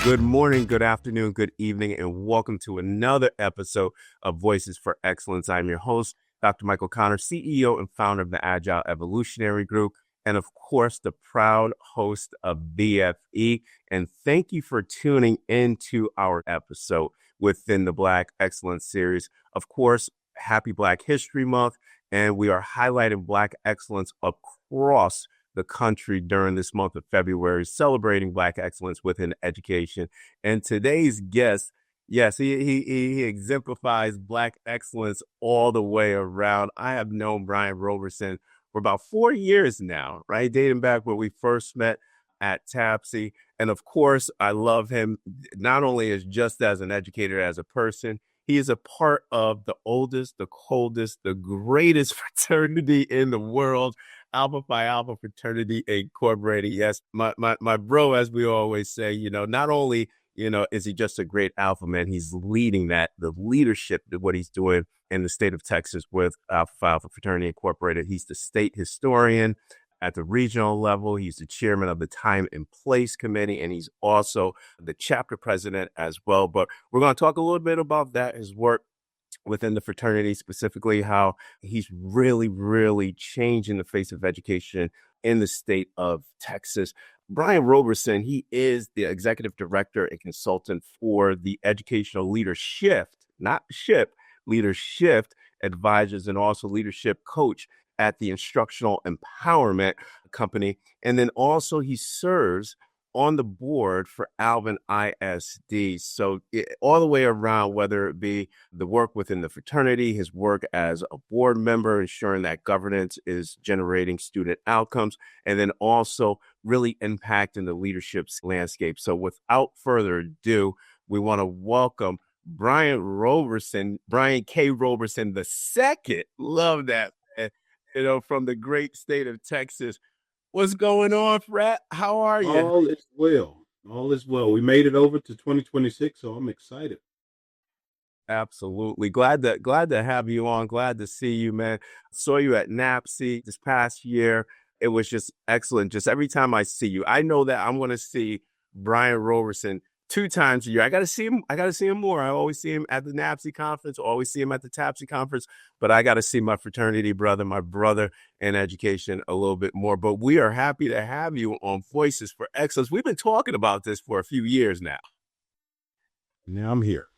Good morning, good afternoon, good evening, and welcome to another episode of Voices for Excellence. I'm your host, Dr. Michael Connor, CEO and founder of the Agile Evolutionary Group, and of course, the proud host of BFE. And thank you for tuning into our episode within the Black Excellence series. Of course, happy Black History Month, and we are highlighting Black excellence across the country during this month of February, celebrating Black excellence within education. And today's guest, yes, he exemplifies Black excellence all the way around. I have known Brian Roberson for about 4 years now, right? Dating back when we first met at NABSE. And of course, I love him not only as just as an educator, as a person. He is a part of the oldest, the coldest, the greatest fraternity in the world, Alpha Phi Alpha Fraternity Incorporated. Yes, my bro, as we always say, not only, is he just a great alpha man, he's leading the leadership of what he's doing in the state of Texas with Alpha Phi Alpha Fraternity Incorporated. He's the state historian at the regional level. He's the chairman of the Time and Place Committee, and he's also the chapter president as well. But we're going to talk a little bit about that, his work within the fraternity, specifically how he's really, really changing the face of education in the state of Texas. Brian Roberson, he is the executive director and consultant for the educational LeaderSHIFT, not SHIP, LeaderSHIFT advisors, and also leadership coach at the Instructional Empowerment company. And then also he serves on the board for Alvin ISD. So all the way around, whether it be the work within the fraternity, his work as a board member, ensuring that governance is generating student outcomes, and then also really impacting the leadership landscape. So without further ado, we want to welcome Brian Roberson, Brian K. Roberson II. Love that, man. From the great state of Texas. What's going on, Frat? How are you? All is well. All is well. We made it over to 2026, so I'm excited. Absolutely. Glad to have you on. Glad to see you, man. Saw you at NABSE this past year. It was just excellent. Just every time I see you, I know that I'm going to see Brian Roberson 2 times a year. I got to see him more. I always see him at the NABSE conference, always see him at the TABSE conference, but I got to see my fraternity brother, my brother in education a little bit more. But we are happy to have you on Voices for Excellence. We've been talking about this for a few years now. Now I'm here.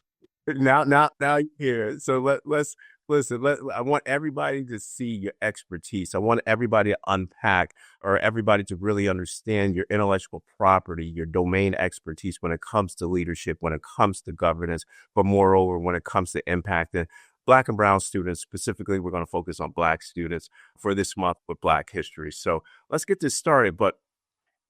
Now you're here. So let's listen. I want everybody to see your expertise. I want everybody to unpack, or everybody to really understand your intellectual property, your domain expertise when it comes to leadership, when it comes to governance, but moreover, when it comes to impacting Black and brown students. Specifically, we're going to focus on Black students for this month with Black history. So let's get this started. But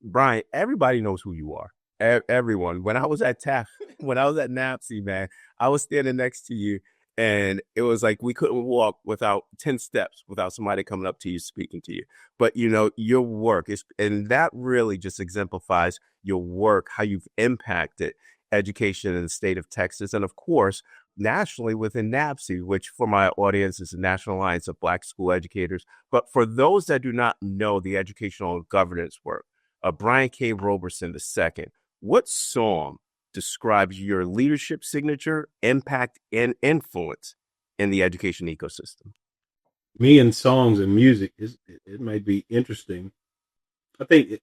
Brian, everybody knows who you are. Everyone. When I was at NABSE, man, I was standing next to you, and it was like we couldn't walk without 10 steps without somebody coming up to you, speaking to you. But your work is, and that really just exemplifies your work, how you've impacted education in the state of Texas, and of course, nationally within NABSE, which for my audience is the National Alliance of Black School Educators. But for those that do not know the educational governance work, Brian K. Roberson II, what song describes your leadership signature, impact, and influence in the education ecosystem? Me and songs and music, it might be interesting. I think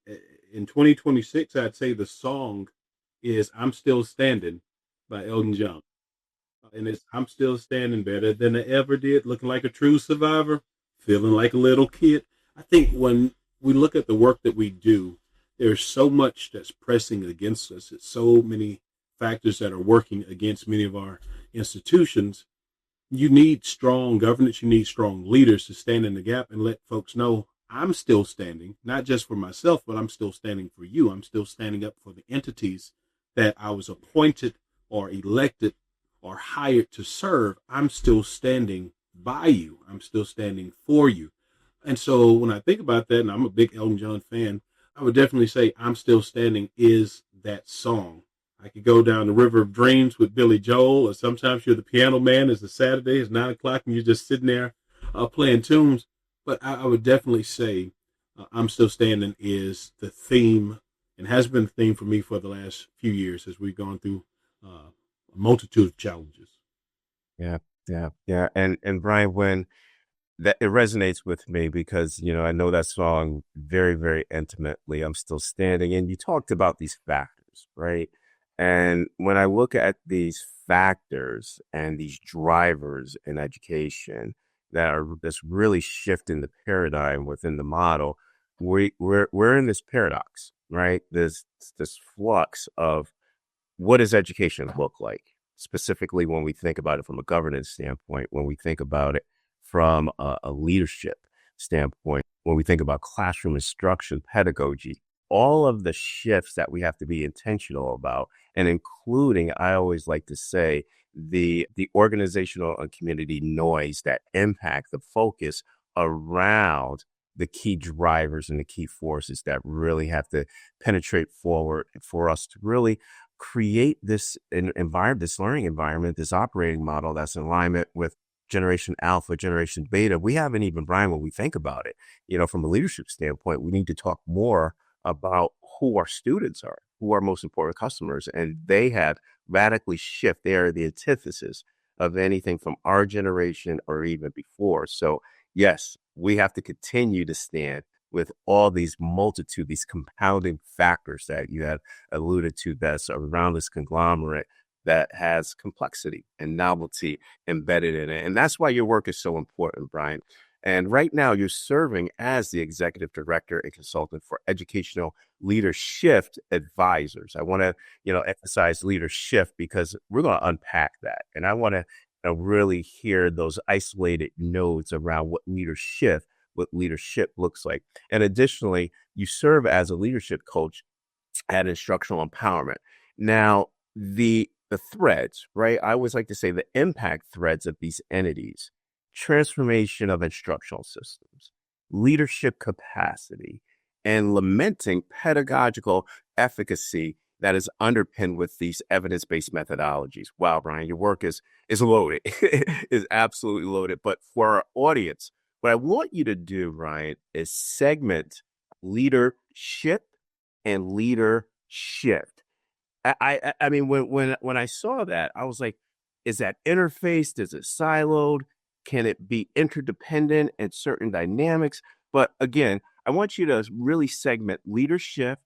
in 2026, I'd say the song is I'm Still Standing by Elton John. And it's I'm still standing better than I ever did, looking like a true survivor, feeling like a little kid. I think when we look at the work that we do, there's so much that's pressing against us. It's so many factors that are working against many of our institutions. You need strong governance. You need strong leaders to stand in the gap and let folks know I'm still standing, not just for myself, but I'm still standing for you. I'm still standing up for the entities that I was appointed or elected or hired to serve. I'm still standing by you. I'm still standing for you. And so when I think about that, and I'm a big Elton John fan, I would definitely say I'm Still Standing is that song. I could go down the River of Dreams with Billy Joel, or sometimes you're the piano man. It's a Saturday, it's 9 o'clock, and you're just sitting there playing tunes. But I would definitely say I'm Still Standing is the theme and has been the theme for me for the last few years as we've gone through a multitude of challenges. Yeah, yeah. And Brian, when that it resonates with me because, I know that song very, very intimately. I'm still standing. And you talked about these factors, right? And when I look at these factors and these drivers in education that are that's really shifting the paradigm within the model, we're in this paradox, right? This flux of what does education look like? Specifically, when we think about it from a governance standpoint, when we think about it from a leadership standpoint, when we think about classroom instruction, pedagogy, all of the shifts that we have to be intentional about, and including, I always like to say, the organizational and community noise that impact the focus around the key drivers and the key forces that really have to penetrate forward for us to really create this environment, this learning environment, this operating model that's in alignment with generation alpha, generation beta. We haven't even, Brian, when we think about it, from a leadership standpoint, we need to talk more about who our students are, who our most important customers, and they have radically shift. They are the antithesis of anything from our generation or even before. So yes, we have to continue to stand with all these multitude, these compounding factors that you had alluded to that's around this conglomerate that has complexity and novelty embedded in it. And that's why your work is so important, Brian. And right now you're serving as the executive director and consultant for educational LeaderSHIFT advisors. I want to, emphasize LeaderSHIFT because we're going to unpack that. And I want to really hear those isolated nodes around what leadership looks like. And additionally, you serve as a leadership coach at Instructional Empowerment. Now, the threads, right? I always like to say the impact threads of these entities, transformation of instructional systems, leadership capacity, and lamenting pedagogical efficacy that is underpinned with these evidence-based methodologies. Wow, Brian, your work is loaded, is absolutely loaded. But for our audience, what I want you to do, Ryan, is segment leadership and LeaderSHIFT. I mean, when I saw that, I was like, is that interfaced? Is it siloed? Can it be interdependent in certain dynamics? But again, I want you to really segment leadership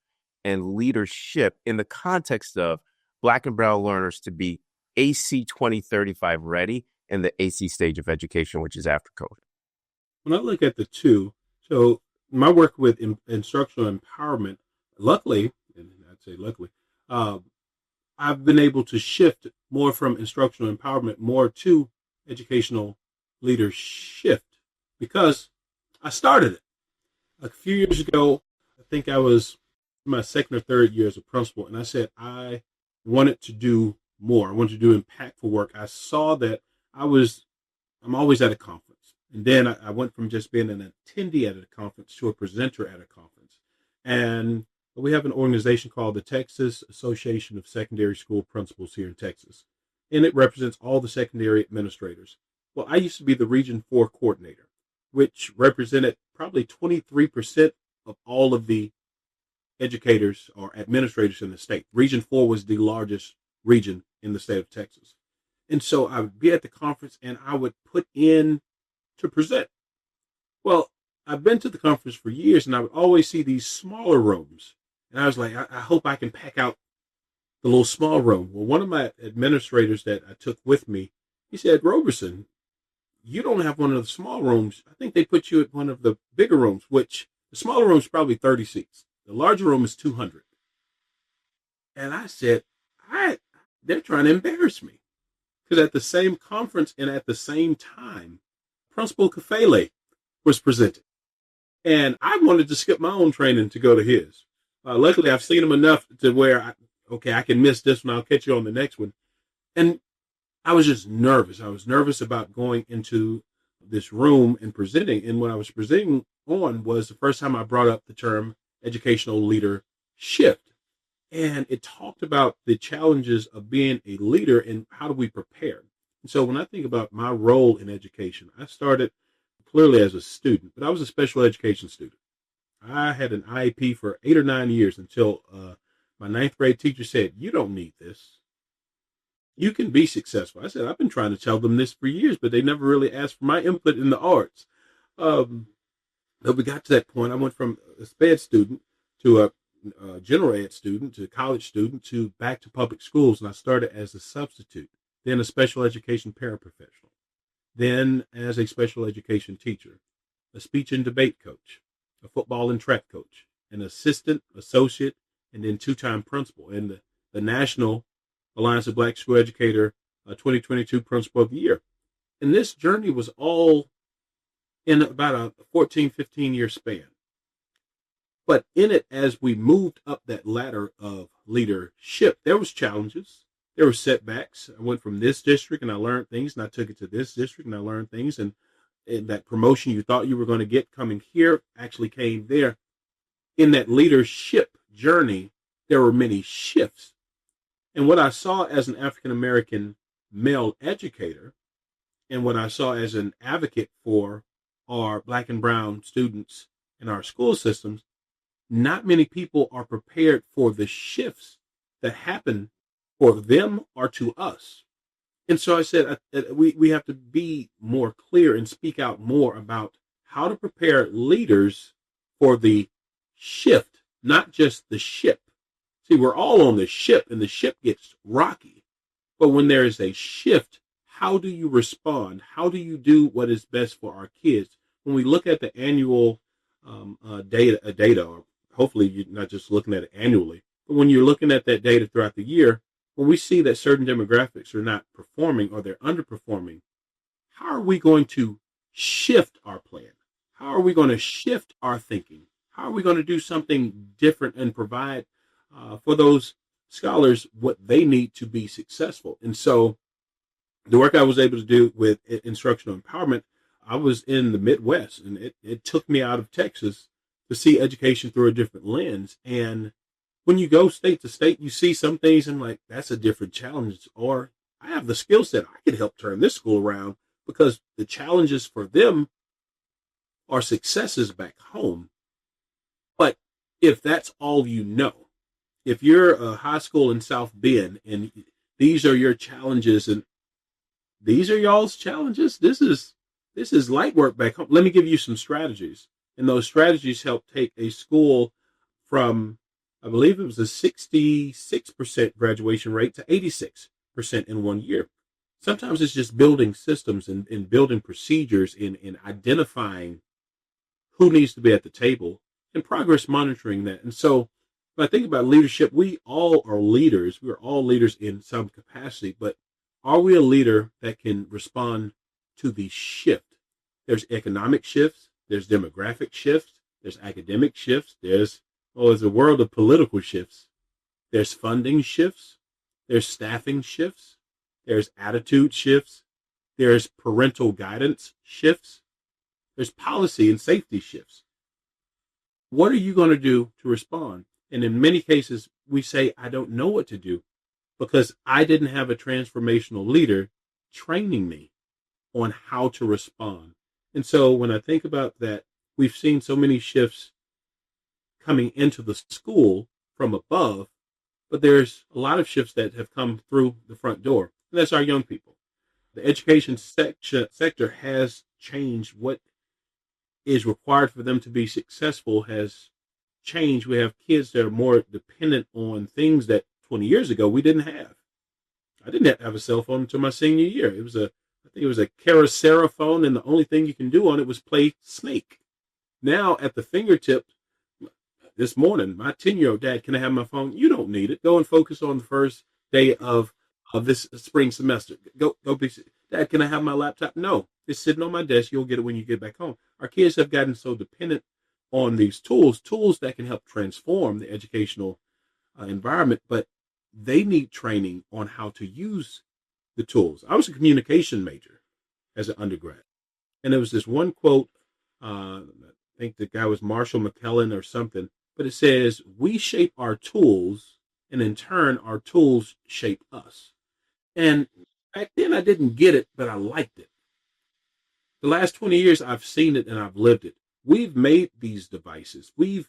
and LeaderSHIFT in the context of Black and Brown learners to be AC 2035 ready in the AC stage of education, which is after COVID. When I look at the two, so my work with instructional empowerment, luckily, and I'd say luckily, I've been able to shift more from instructional empowerment more to educational LeaderSHIFT because I started it a few years ago. I think I was in my second or third year as a principal, and I said I wanted to do more. I wanted to do impactful work. I saw that I'm always at a conference. And then I went from just being an attendee at a conference to a presenter at a conference. And we have an organization called the Texas Association of Secondary School Principals here in Texas. And it represents all the secondary administrators. Well, I used to be the Region 4 coordinator, which represented probably 23% of all of the educators or administrators in the state. Region 4 was the largest region in the state of Texas. And so I would be at the conference and I would put in to present. Well, I've been to the conference for years and I would always see these smaller rooms. And I was like, I hope I can pack out the little small room. Well, one of my administrators that I took with me, he said, Roberson, you don't have one of the small rooms. I think they put you at one of the bigger rooms, which the smaller room is probably 30 seats. The larger room is 200. And I said, they're trying to embarrass me. Because at the same conference and at the same time, Principal Kafele was presented. And I wanted to skip my own training to go to his. Luckily, I've seen him enough to where, I can miss this one. I'll catch you on the next one. And I was just nervous. I was nervous about going into this room and presenting. And what I was presenting on was the first time I brought up the term educational LeaderSHIFT. And it talked about the challenges of being a leader and how do we prepare. And so when I think about my role in education, I started clearly as a student, but I was a special education student. I had an IEP for 8 or 9 years until my ninth grade teacher said, "You don't need this. You can be successful." I said, "I've been trying to tell them this for years, but they never really asked for my input in the arts." Um, but we got to that point. I went from a SPED student to a general ed student to a college student to back to public schools. And I started as a substitute, then a special education paraprofessional, then as a special education teacher, a speech and debate coach, a football and track coach, an assistant, associate, and then two-time principal, and the National Alliance of Black School Educator 2022 Principal of the Year. And this journey was all in about a 14, 15-year span. But in it, as we moved up that ladder of leadership, there was challenges. There were setbacks. I went from this district and I learned things, and I took it to this district and I learned things. And that promotion you thought you were going to get coming here actually came there. In that leadership journey, there were many shifts. And what I saw as an African American male educator, and what I saw as an advocate for our Black and brown students in our school systems, not many people are prepared for the shifts that happen for them or to us. And so I said, we have to be more clear and speak out more about how to prepare leaders for the shift, not just the ship. See, we're all on the ship and the ship gets rocky. But when there is a shift, how do you respond? How do you do what is best for our kids? When we look at the annual data, or hopefully you're not just looking at it annually, but when you're looking at that data throughout the year, when we see that certain demographics are not performing or they're underperforming, how are we going to shift our plan? How are we going to shift our thinking? How are we going to do something different and provide for those scholars what they need to be successful? And so the work I was able to do with instructional empowerment, I was in the Midwest, and it took me out of Texas to see education through a different lens. And when you go state to state, you see some things and like, that's a different challenge. Or I have the skill set. I could help turn this school around, because the challenges for them are successes back home. But if that's all you know, if you're a high school in South Bend and these are your challenges and these are y'all's challenges, this is light work back home. Let me give you some strategies. And those strategies help take a school from, I believe it was a 66% graduation rate to 86% in 1 year. Sometimes it's just building systems and building procedures in identifying who needs to be at the table and progress monitoring that. And so when I think about leadership, we all are leaders. We're all leaders in some capacity, but are we a leader that can respond to the shift? There's economic shifts, there's demographic shifts, there's academic shifts, there's a world of political shifts. There's funding shifts, there's staffing shifts, there's attitude shifts, there's parental guidance shifts, there's policy and safety shifts. What are you going to do to respond? And in many cases, we say, I don't know what to do because I didn't have a transformational leader training me on how to respond. And so when I think about that, we've seen so many shifts coming into the school from above, but there's a lot of shifts that have come through the front door. And that's our young people. The education sector has changed. What is required for them to be successful has changed. We have kids that are more dependent on things that 20 years ago we didn't have. I didn't have a cell phone until my senior year. I think it was a Caracera phone, and the only thing you can do on it was play Snake. Now at the fingertip, this morning, my 10-year-old dad, can I have my phone? You don't need it. Go and focus on the first day of this spring semester. Go be. Dad, can I have my laptop? No, it's sitting on my desk. You'll get it when you get back home. Our kids have gotten so dependent on these tools that can help transform the educational environment, but they need training on how to use the tools. I was a communication major as an undergrad, and there was this one quote, I think the guy was Marshall McLuhan or something, but it says, we shape our tools, and in turn, our tools shape us. And back then I didn't get it, but I liked it. The last 20 years, I've seen it and I've lived it. we've made these devices. We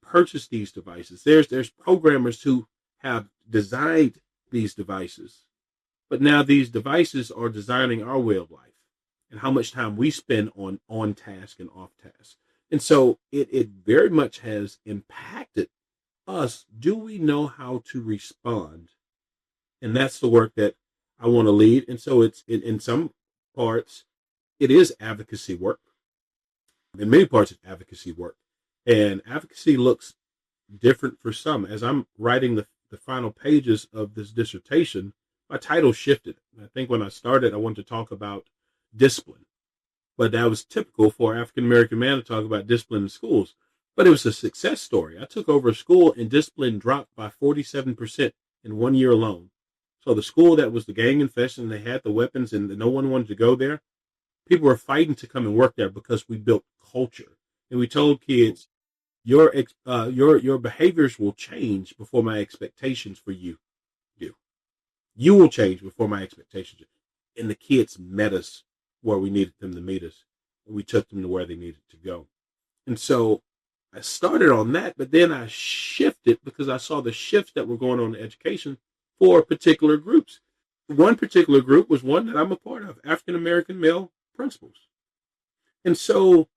purchased these devices. There's programmers who have designed these devices, but now these devices are designing our way of life and how much time we spend on task and off task. And so it very much has impacted us. Do we know how to respond? And that's the work that I want to lead. And so it's in some parts, it is advocacy work. In many parts, it's advocacy work. And advocacy looks different for some. As I'm writing the final pages of this dissertation, my title shifted. I think when I started, I wanted to talk about discipline. But that was typical for an African American man to talk about discipline in schools. But it was a success story. I took over a school and discipline dropped by 47% in 1 year alone. So the school that was the gang infestation, they had the weapons and no one wanted to go there. People were fighting to come and work there because we built culture. And we told kids, your behaviors will change before my expectations for you do. You will change before my expectations do. And the kids met us where we needed them to meet us. And we took them to where they needed to go. And so I started on that, but then I shifted because I saw the shifts that were going on in education for particular groups. One particular group was one that I'm a part of, African American male principals. And so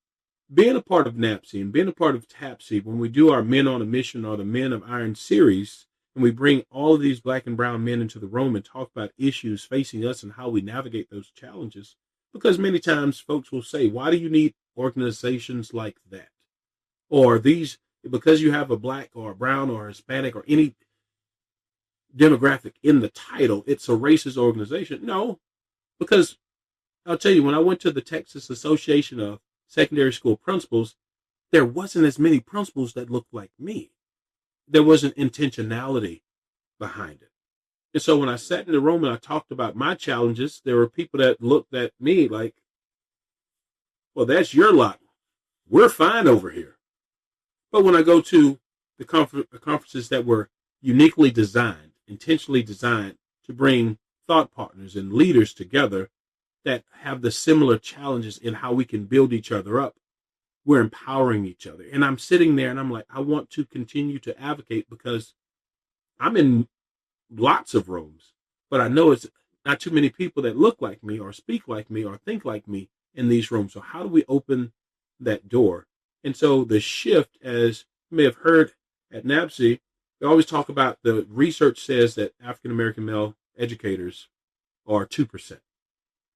being a part of NABSE and being a part of TABSE, when we do our Men on a Mission or the Men of Iron series, and we bring all of these black and brown men into the room and talk about issues facing us and how we navigate those challenges, because many times folks will say, why do you need organizations like that? Or these, because you have a black or a brown or a Hispanic or any demographic in the title, it's a racist organization. No, because I'll tell you, when I went to the Texas Association of Secondary School Principals, there wasn't as many principals that looked like me. There wasn't intentionality behind it. And so when I sat in the room and I talked about my challenges, there were people that looked at me like, well, that's your lot. We're fine over here. But when I go to the conferences that were uniquely designed, intentionally designed to bring thought partners and leaders together that have the similar challenges in how we can build each other up, we're empowering each other. And I'm sitting there and I'm like, I want to continue to advocate because I'm in lots of rooms, but I know it's not too many people that look like me or speak like me or think like me in these rooms. So how do we open that door? And so the shift, as you may have heard at NABSE, we always talk about the research says that African American male educators are 2%.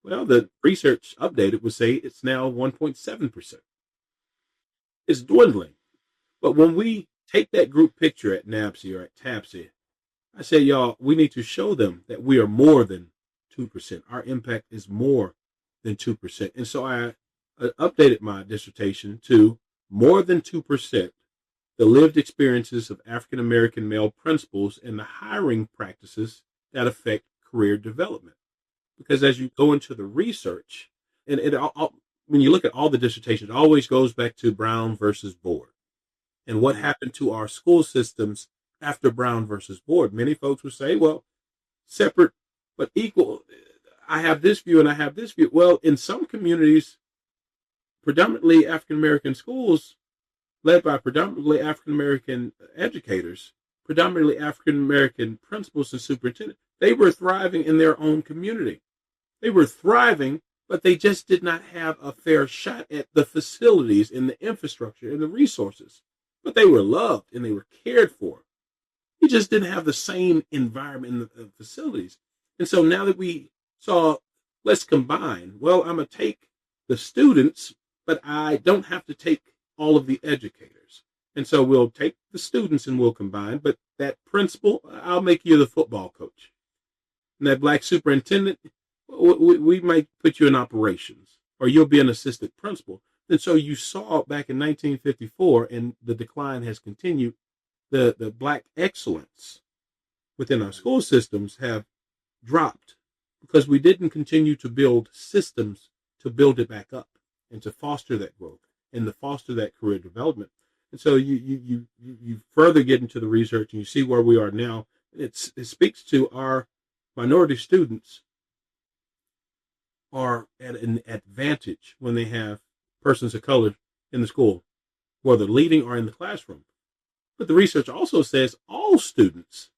Well, the research updated would say it's now 1.7%. It's dwindling. But when we take that group picture at NABSE or at TABSE, I say, y'all, we need to show them that we are more than 2%. Our impact is more than 2%. And so I updated my dissertation to more than 2%, the lived experiences of African American male principals and the hiring practices that affect career development. Because as you go into the research, and when you look at all the dissertations, it always goes back to Brown versus Board and what happened to our school systems after Brown versus Board. Many folks would say, well, separate but equal. I have this view and I have this view. Well, in some communities, predominantly African American schools led by predominantly African American educators, predominantly African American principals and superintendents, they were thriving in their own community. They were thriving, but they just did not have a fair shot at the facilities and the infrastructure and the resources. But they were loved and they were cared for. You just didn't have the same environment in the facilities. And so now that we saw, let's combine. Well, I'm going to take the students, but I don't have to take all of the educators. And so we'll take the students and we'll combine, but that principal, I'll make you the football coach. And that black superintendent, we might put you in operations, or you'll be an assistant principal. And so you saw back in 1954, and the decline has continued, the black excellence within our school systems have dropped because we didn't continue to build systems to build it back up and to foster that growth and to foster that career development. And so you further get into the research and you see where we are now. It speaks to our minority students are at an advantage when they have persons of color in the school, whether leading or in the classroom. But the research also says all students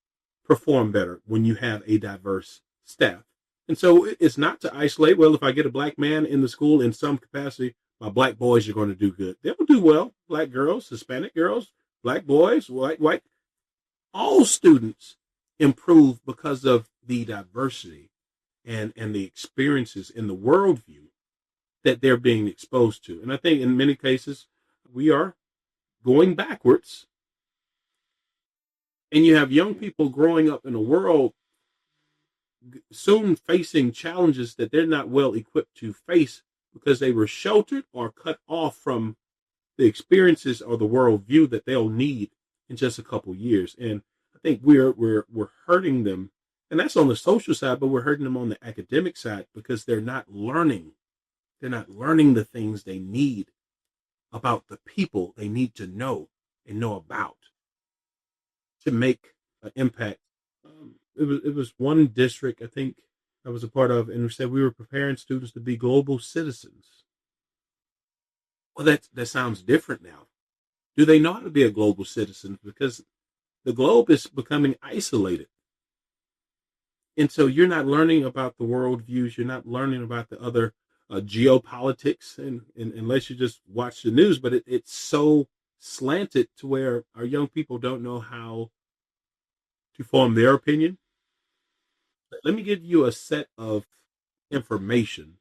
perform better when you have a diverse staff. And so it's not to isolate, well, if I get a black man in the school in some capacity, my black boys are going to do good. They'll do well. Black girls, Hispanic girls, black boys, white. All students improve because of the diversity and the experiences in the worldview that they're being exposed to. And I think in many cases, we are going backwards. And you have young people growing up in a world soon facing challenges that they're not well equipped to face because they were sheltered or cut off from the experiences or the worldview that they'll need in just a couple years. And I think we're hurting them, and that's on the social side, but we're hurting them on the academic side because they're not learning. They're not learning the things they need about the people they need to know and know about to make an impact. It was one district I think I was a part of, and we said we were preparing students to be global citizens. Well, that sounds different now. Do they know how to be a global citizen? Because the globe is becoming isolated. And so you're not learning about the worldviews. You're not learning about the other geopolitics, and unless you just watch the news. But it's so slanted to where our young people don't know how to form their opinion. Let me give you a set of information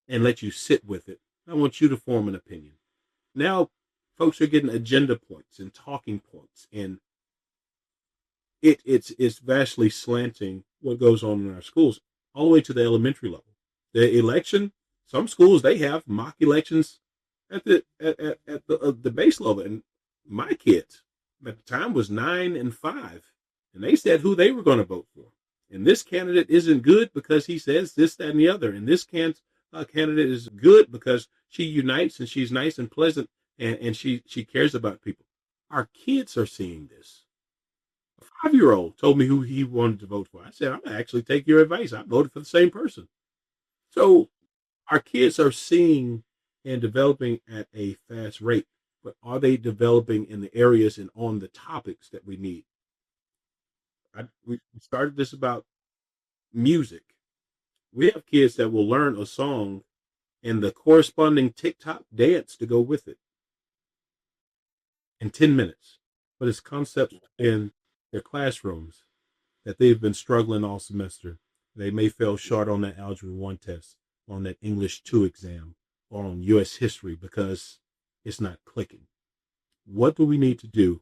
and let you sit with it. I want you to form an opinion. Now, folks are getting agenda points and talking points, and it's vastly slanting what goes on in our schools all the way to the elementary level. The election, some schools, they have mock elections at the base level. And my kids at the time was 9 and 5, and they said who they were going to vote for. And this candidate isn't good because he says this, that, and the other. And this candidate is good because she unites and she's nice and pleasant, and she cares about people. Our kids are seeing this. A 5-year-old told me who he wanted to vote for. I said, I'm going to actually take your advice. I voted for the same person. So our kids are seeing and developing at a fast rate, but are they developing in the areas and on the topics that we need? We started this about music. We have kids that will learn a song and the corresponding TikTok dance to go with it in 10 minutes. But it's concepts in their classrooms that they've been struggling all semester. They may fail short on that Algebra 1 test, on that English 2 exam, or on U.S. history because it's not clicking. What do we need to do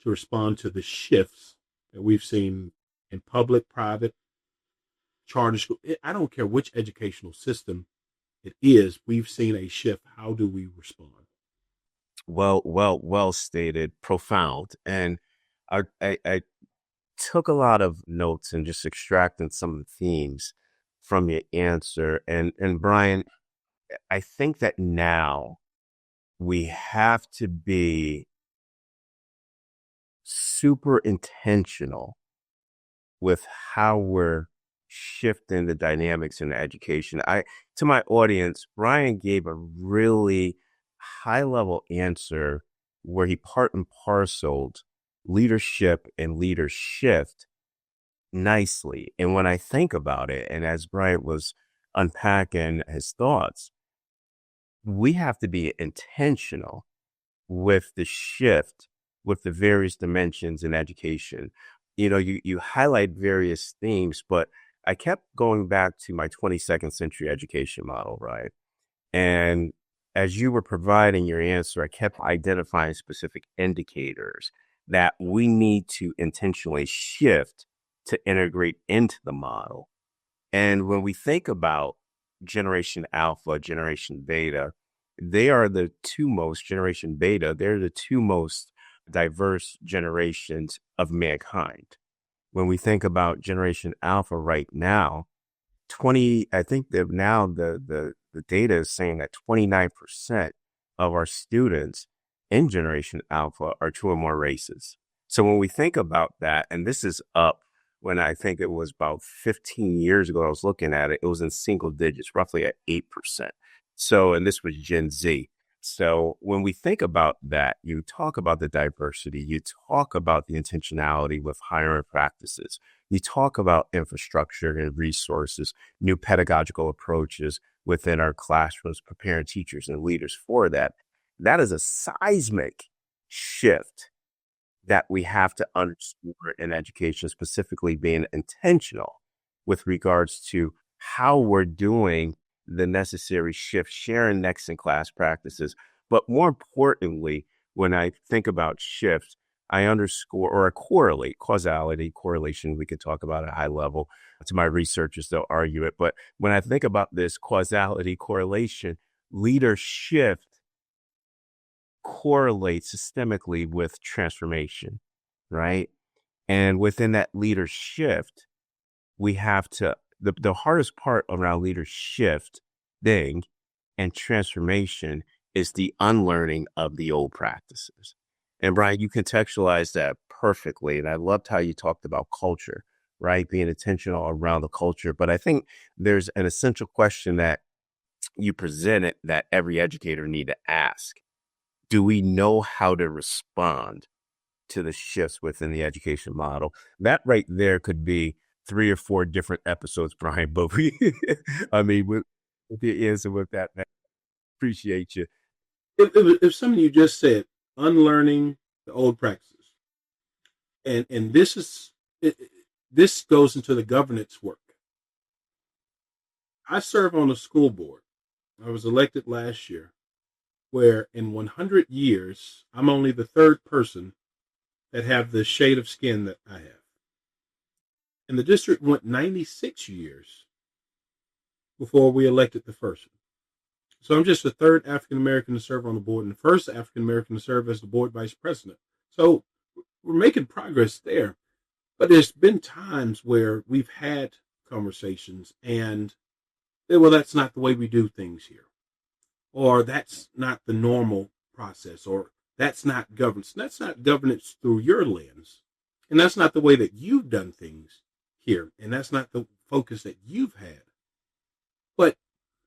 to respond to the shifts that we've seen in public, private, charter school? I don't care which educational system it is. We've seen a shift. How do we respond? Well stated, profound. And I took a lot of notes and just extracting some of the themes from your answer. And Brian, I think that now we have to be super intentional with how we're shifting the dynamics in education. To my audience, Brian gave a really high level answer where he part and parceled leadership and LeaderSHIFT nicely. And when I think about it, and as Brian was unpacking his thoughts, we have to be intentional with the shift, with the various dimensions in education. You highlight various themes, but I kept going back to my 22nd century education model, right? And as you were providing your answer, I kept identifying specific indicators that we need to intentionally shift to integrate into the model. And when we think about Generation Alpha, Generation Beta, they are the two most, Generation Beta, they're the two most diverse generations of mankind. When we think about Generation Alpha right now, I think that now the data is saying that 29% of our students in Generation Alpha are two or more races. So when we think about that, and this is up when I think it was about 15 years ago, I was looking at it, it was in single digits, roughly at 8%. So, and this was Gen Z. So when we think about that, you talk about the diversity, you talk about the intentionality with hiring practices, you talk about infrastructure and resources, new pedagogical approaches within our classrooms, preparing teachers and leaders for that. That is a seismic shift that we have to underscore in education, specifically being intentional with regards to how we're doing the necessary shift, sharing next in class practices. But more importantly, when I think about shift, I underscore or I correlate causality, correlation, we could talk about at a high level. To my researchers, they'll argue it. But when I think about this causality, correlation, leadership correlates systemically with transformation, right? And within that leadership, we have to, the hardest part around leadership thing and transformation is the unlearning of the old practices. And Brian, you contextualized that perfectly. And I loved how you talked about culture, right? Being intentional around the culture. But I think there's an essential question that you presented that every educator need to ask. Do we know how to respond to the shifts within the education model? That right there could be 3 or 4 different episodes, Brian, but I mean, with the answer with that, man, appreciate you. If something you just said, unlearning the old practices, and this goes into the governance work. I serve on a school board. I was elected last year, where in 100 years, I'm only the third person that have the shade of skin that I have. And the district went 96 years before we elected the first one. So I'm just the third African American to serve on the board and the first African American to serve as the board vice president. So we're making progress there. But there's been times where we've had conversations and, well, that's not the way we do things here. Or that's not the normal process. Or that's not governance. That's not governance through your lens. And that's not the way that you've done things here. And that's not the focus that you've had. But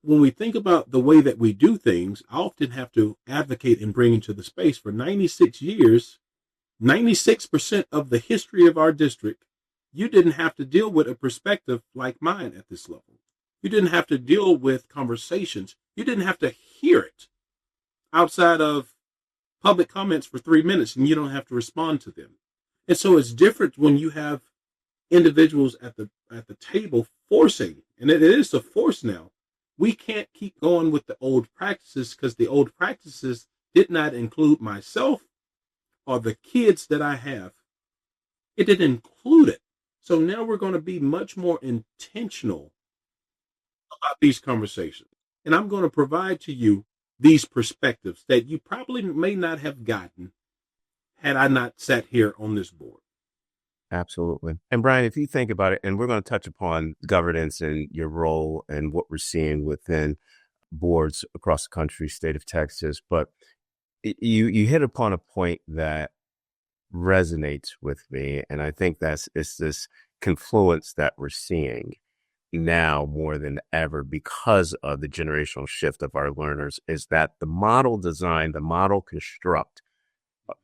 when we think about the way that we do things, I often have to advocate and bring into the space for 96 years, 96% of the history of our district, you didn't have to deal with a perspective like mine at this level. You didn't have to deal with conversations. You didn't have to hear it outside of public comments for 3 minutes, and you don't have to respond to them. And so it's different when you have individuals at the table forcing, and it is a force now. We can't keep going with the old practices because the old practices did not include myself or the kids that I have. It didn't include it. So now we're going to be much more intentional about these conversations. And I'm going to provide to you these perspectives that you probably may not have gotten had I not sat here on this board. Absolutely. And Brian, if you think about it, and we're going to touch upon governance and your role and what we're seeing within boards across the country, state of Texas, but you hit upon a point that resonates with me. And I think it's this confluence that we're seeing now more than ever because of the generational shift of our learners is that the model design, the model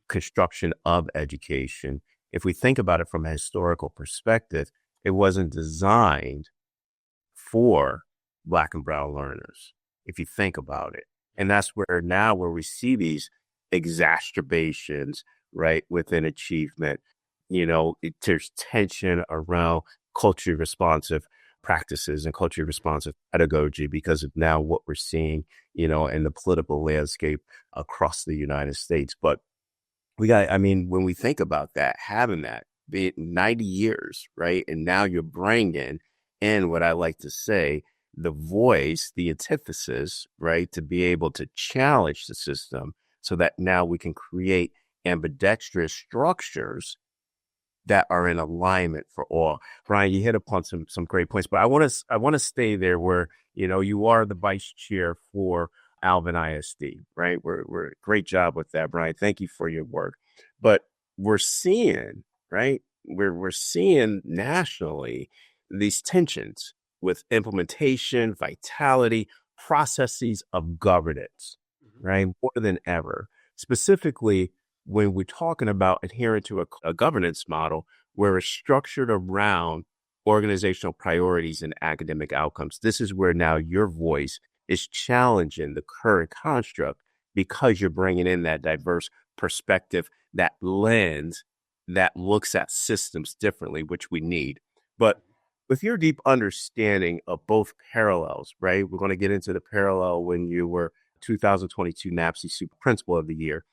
construction of education, if we think about it from a historical perspective, it wasn't designed for Black and brown learners, if you think about it. And that's where now where we see these exacerbations, right, within achievement, there's tension around culturally responsive practices and culturally responsive pedagogy because of now what we're seeing, in the political landscape across the United States. But when we think about that, having that, be it 90 years, right? And now you're bringing in what I like to say, the voice, the antithesis, right? To be able to challenge the system so that now we can create ambidextrous structures that are in alignment for all. Brian, you hit upon some great points, but I want to stay there where, you are the vice chair for Alvin ISD, right? We're great job with that, Brian. Thank you for your work. But we're seeing, right? We're seeing nationally these tensions with implementation, vitality, processes of governance. right? More than ever, specifically when we're talking about adhering to a governance model where it's structured around organizational priorities and academic outcomes. This is where now your voice is challenging the current construct because you're bringing in that diverse perspective, that lens that looks at systems differently, which we need. But with your deep understanding of both parallels, right? We're going to get into the parallel when you were 2022 NABSE Super Principal of the Year.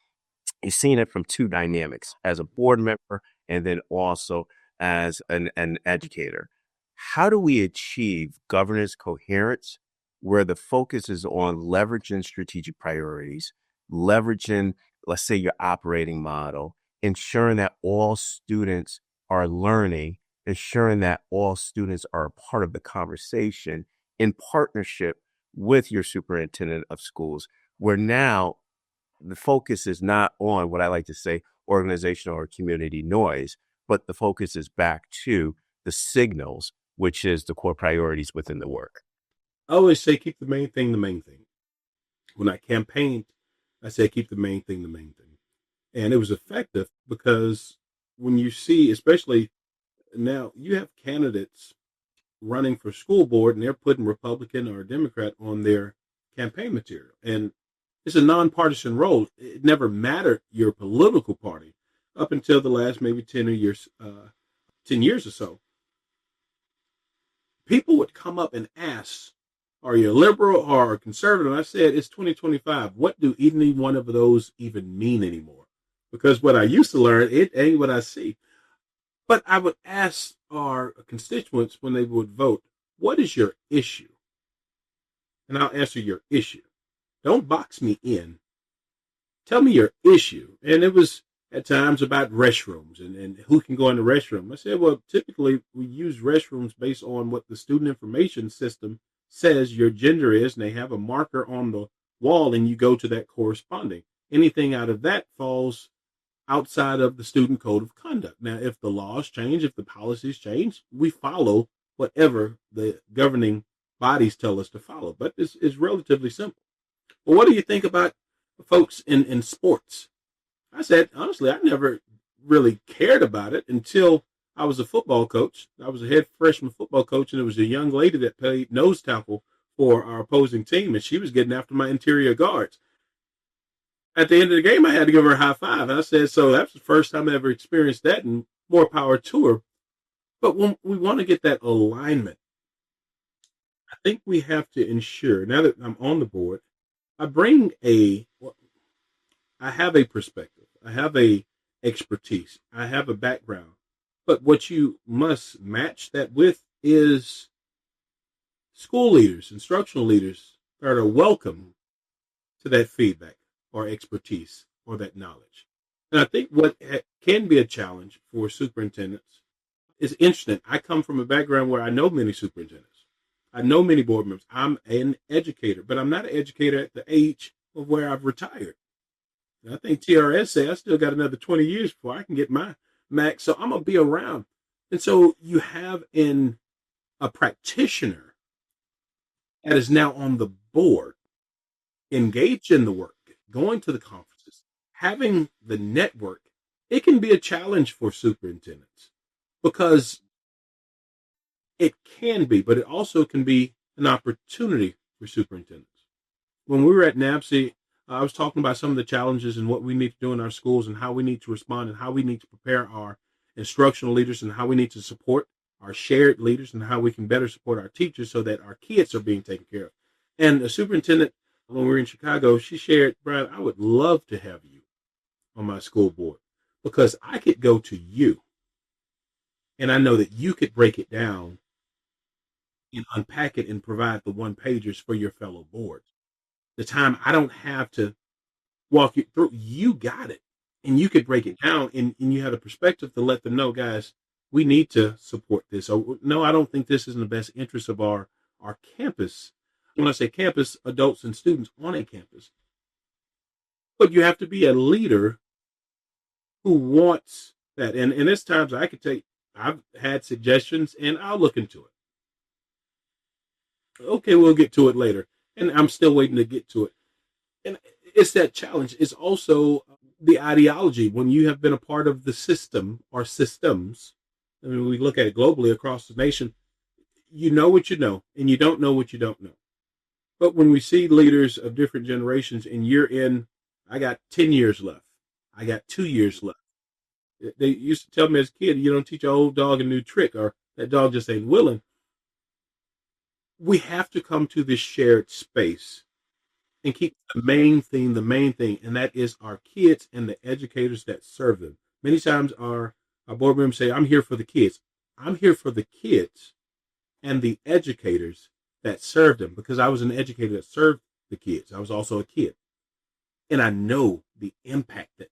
You've seen it from two dynamics as a board member and then also as an educator. How do we achieve governance coherence where the focus is on leveraging strategic priorities, leveraging, let's say, your operating model, ensuring that all students are learning, ensuring that all students are a part of the conversation in partnership with your superintendent of schools, where now the focus is not on what I like to say organizational or community noise, but the focus is back to the signals, which is the core priorities within the work. I always say keep the main thing the main thing. When I campaigned, I said keep the main thing the main thing. And it was effective because when you see, especially now, you have candidates running for school board and they're putting Republican or Democrat on their campaign material. And it's a nonpartisan role. It never mattered your political party up until the last maybe 10 years or so. People would come up and ask, are you a liberal or a conservative? And I said, it's 2025. What do any one of those even mean anymore? Because what I used to learn, it ain't what I see. But I would ask our constituents when they would vote, what is your issue? And I'll answer your issue. Don't box me in. Tell me your issue. And it was at times about restrooms and who can go in the restroom. I said, well, typically we use restrooms based on what the student information system says your gender is, and they have a marker on the wall, and you go to that corresponding. Anything out of that falls outside of the student code of conduct. Now, if the laws change, if the policies change, we follow whatever the governing bodies tell us to follow. But it's relatively simple. Well, what do you think about folks in sports? I said, honestly, I never really cared about it until I was a football coach. I was a head freshman football coach, and it was a young lady that played nose tackle for our opposing team, and she was getting after my interior guards. At the end of the game, I had to give her a high five. And I said, so that's the first time I ever experienced that, and more power to her. But when we want to get that alignment, I think we have to ensure, now that I'm on the board, I have a perspective. I have a expertise. I have a background. But what you must match that with is school leaders, instructional leaders that are welcome to that feedback or expertise or that knowledge. And I think what can be a challenge for superintendents is interesting. I come from a background where I know many superintendents. I know many board members. I'm an educator, but I'm not an educator at the age of where I've retired. And I think TRS say I still got another 20 years before I can get my max. So I'm going to be around. And so you have a practitioner that is now on the board, engaged in the work, going to the conferences, having the network. It can be a challenge for superintendents because it can be, but it also can be an opportunity for superintendents. When we were at NABSE, I was talking about some of the challenges and what we need to do in our schools and how we need to respond and how we need to prepare our instructional leaders and how we need to support our shared leaders and how we can better support our teachers so that our kids are being taken care of. And the superintendent, when we were in Chicago, she shared, Brian, I would love to have you on my school board because I could go to you and I know that you could break it down and unpack it and provide the one pagers for your fellow boards. The time I don't have to walk you through, you got it. And you could break it down and you have a perspective to let them know, guys, we need to support this. Or no, I don't think this is in the best interest of our campus. When I say campus, adults and students on a campus. But you have to be a leader who wants that. And there's times I've had suggestions and I'll look into it. Okay, we'll get to it later. And I'm still waiting to get to it. And It's that challenge. It's also the ideology. When you have been a part of the system or systems, I mean, we look at it globally across the nation, you know what you know, and you don't know what you don't know. But when we see leaders of different generations, and you're in, I got 10 years left, I got 2 years left. They used to tell me as a kid, you don't teach an old dog a new trick, or that dog just ain't willing. We have to come to this shared space and keep the main thing, and that is our kids and the educators that serve them. Many times our board members say, I'm here for the kids. I'm here for the kids and the educators that served them, because I was an educator that served the kids. I was also a kid. And I know the impact that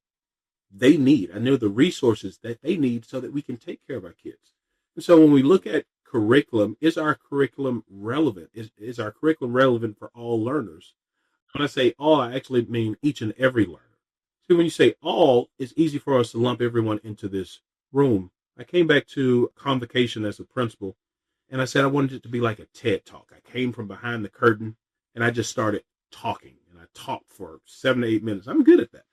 they need. I know the resources that they need so that we can take care of our kids. And so when we look at curriculum, is our curriculum relevant? Is our curriculum relevant for all learners? When I say all, I actually mean each and every learner. See, when you say all, it's easy for us to lump everyone into this room. I came back to convocation as a principal, and I said I wanted it to be like a TED Talk. I came from behind the curtain, and I just started talking, and I talked for 7 to 8 minutes. I'm good at that.